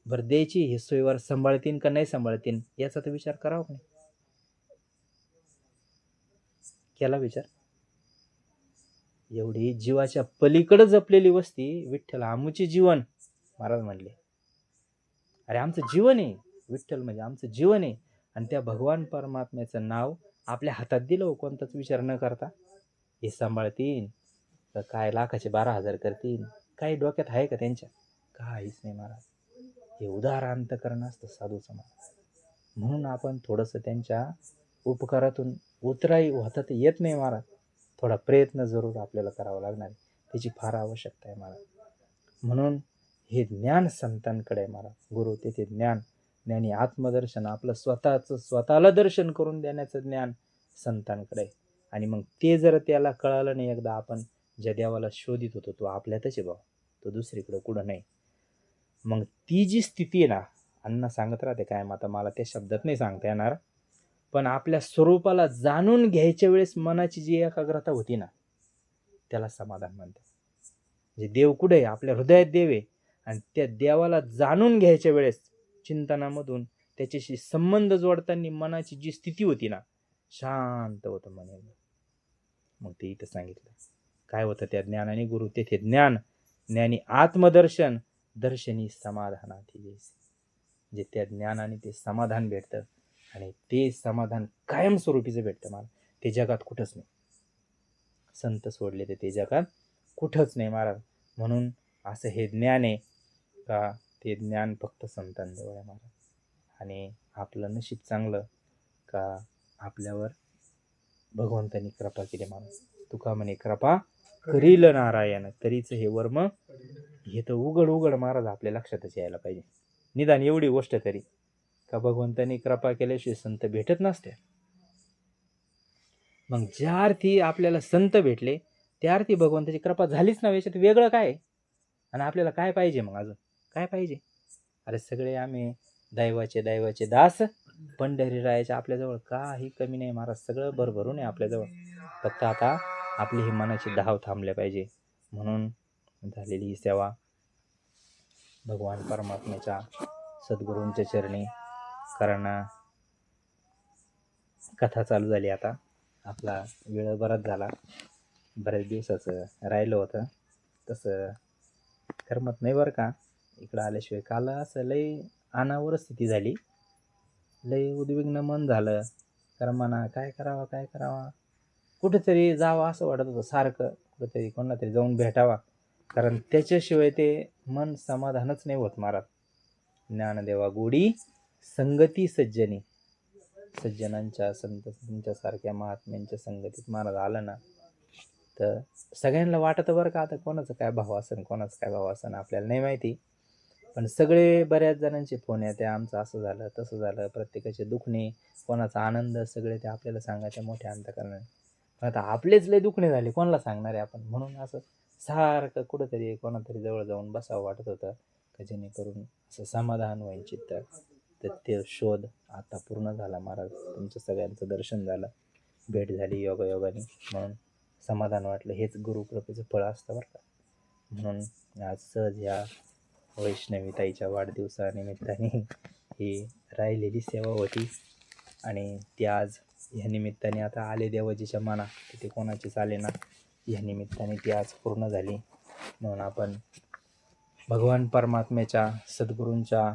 बरं द्यायची हे सोयीवर सांभाळतीन का नाही सांभाळतीन याचा तर विचार करावा नाही. केला विचार? एवढी जीवाच्या पलीकडे जपलेली वस्ती विठ्ठल आमुचे जीवन. महाराज म्हणले अरे आमचं जीवन आहे, विठ्ठल म्हणजे आमचं जीवन आहे. आणि त्या भगवान परमात्म्याचं नाव आपल्या हातात दिलं, कोणताच विचार न करता. हे सांभाळतीन तर काय लाखाचे 12,000 करतील, काही डोक्यात आहे का त्यांच्या? काहीच नाही महाराज. हे उदार अंतकरण असतं साधू समाज. म्हणून आपण थोडंसं त्यांच्या उपकारातून उतराई होता तर येत नाही महाराज. थोडा प्रयत्न जरूर आपल्याला करावा लागणार आहे, त्याची फार आवश्यकता आहे महाराज. म्हणून हे ज्ञान संतांकडे आहे महाराज. गुरु तेथे ज्ञान, ज्ञानी आत्मदर्शन, आपलं स्वतःला दर्शन करून देण्याचं ज्ञान संतांकडे आहे. आणि मग ते जर त्याला कळालं नाही एकदा, आपण ज्या देवाला शोधित होतो तो आपल्यातच आहे भाऊ, तो दुसरीकडं कुठं नाही. मग ती जी स्थिती आहे ना, अण्णा सांगत राहते काय, आता मला त्या शब्दात नाही सांगता येणार, पण आपल्या स्वरूपाला जाणून घ्यायच्या वेळेस मनाची जी एकाग्रता होती ना, त्याला समाधान म्हणतात. म्हणजे देव कुठे आहे? आपल्या हृदयात देव आहे. आणि त्या देवाला जाणून घ्यायच्या वेळेस चिंतनामधून त्याच्याशी संबंध जोडताना मनाची जी स्थिती होती ना, शांत होतं मन. मग ते इथं सांगितलं काय होतं त्या ज्ञानाने. गुरु तेथे ज्ञान, ज्ञानी आत्मदर्शन, दर्शनी समाधानाती जैसे. म्हणजे त्या ज्ञानाने ते समाधान भेटतं आणि ते समाधान कायमस्वरूपीचं भेटतं मला. ते जगात कुठंच नाही. संत सोडले तर ते जगात कुठंच नाही महाराज. म्हणून असं हे ज्ञान आहे का, ते ज्ञान फक्त संतांजवळ आहे महाराज. आणि आपलं नशीब चांगलं का आपल्यावर भगवंतानी कृपा केली महाराज. तुका म्हणे कृपा करील नारायण, करीच हे वर्म. हे तर उघड उघड महाराज आपल्या लक्षातच यायला पाहिजे. निदान एवढी गोष्ट तरी का भगवंतानी कृपा केल्याशिवाय संत भेटत नसते. मग ज्या अर्थी आपल्याला संत भेटले त्या अर्थी भगवंताची कृपा झालीच ना. याच्यात वेगळं काय? आणि आपल्याला काय पाहिजे मग? अजून काय पाहिजे? अरे सगळे आम्ही दैवाचे दास, पंढरीरायाच्या आपल्याजवळ काही कमी नाही महाराज. सगळं भरभरून आहे आपल्याजवळ. फक्त आता आपली ही मनाची धाव थांबल्या पाहिजे. म्हणून झालेली ही सेवा भगवान परमात्म्याच्या सद्गुरूंच्या चरणी. कारण कथा चालू झाली आता. आपला वेळ बराच झाला, बऱ्याच दिवसाचं राहिलं होतं. तसं करमत नाही बरं का इकडं आल्याशिवाय. काल असं लय अनावर स्थिती झाली, लय उद्विग्न मन झालं. करमाना काय करावा, कुठेतरी जावं असं वाटत होतं सारखं. कुठेतरी कोणाला तरी जाऊन भेटावा, कारण त्याच्याशिवाय ते मन समाधानच नाही होत महाराज. ज्ञानदेवा गोडी संगती सज्जनी. सज्जनांच्या संतांच्या सारख्या महात्म्यांच्या संगतीत महाराज आलं ना तर सगळ्यांना वाटतं बरं का. आता कोणाचं काय भाव असेल, कोणाचं काय भाव असेल आपल्याला नाही माहिती, पण सगळे बऱ्याच जणांचे फोन येते, आमचं असं झालं तसं झालं. प्रत्येकाचे दुखणे, कोणाचा आनंद, सगळे ते आपल्याला सांगायचे मोठ्या अंतकरणाने. पण आता आपलेच लय दुखणे झाले, कोणाला सांगणार आहे आपण? म्हणून असं सारखं कुठंतरी कोणातरी जवळ जाऊन बसावं वाटत होतं का, जेणेकरून असं समाधान होईल चित्त. तर ते शोध आता पूर्ण झाला महाराज. तुमचं सगळ्यांचं दर्शन झालं, भेट झाली योगायोगाने, म्हणून समाधान वाटलं. हेच गुरुकृपेचं फळ असतं बरं का. म्हणून आज सहज ह्या वैष्णवीताईच्या वाढदिवसानिमित्ताने ही राहिलेली सेवा होती आणि ती आज ह्या निमित्ताने आता आले देवाजीच्या मना, तिथे कोणाचीच आले ना, ह्या निमित्ताने ती आज पूर्ण झाली. म्हणून आपण भगवान परमात्म्याच्या सद्गुरूंच्या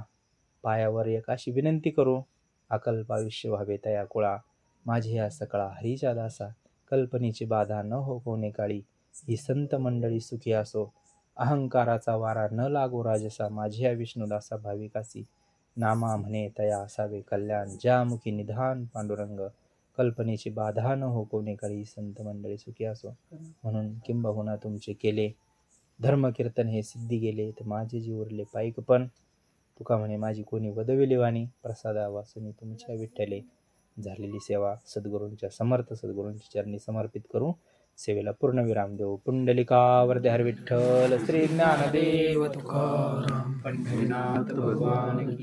पायावर एक अशी विनंती करू, अकल्प आयुष्य व्हावे तया कुळा, माझी या सकळा हरीच्या दासा, कल्पनेची बाधा न हो कोणे काळी, ही संत मंडळी सुखी असो, अहंकाराचा वारा न लागो राजसा, माझी या विष्णुदासा भाविकासी, नामा म्हणे तया असावे कल्याण, ज्यामुखी निधान पांडुरंग, कल्पनेची बाधा न हो कोणे काळी, ही संत मंडळी सुखी असो. म्हणून किंबहुना तुमचे केले धर्मकीर्तन हे सिद्धी गेले, तर माझे जी उरले पाईक पण, तुका म्हणे माझी कोणी वदविली वाणी, प्रसादा वासुनी तुमच्या विठ्ठले, झालेली सेवा सद्गुरूंच्या समर्थ सद्गुरूंच्या चरणी समर्पित करू, सेवेला पूर्णविराम देऊ. पुंडलिकावरती हर विठ्ठल, श्री ज्ञानदेव तुकाराम, पंढरीनाथ भगवान की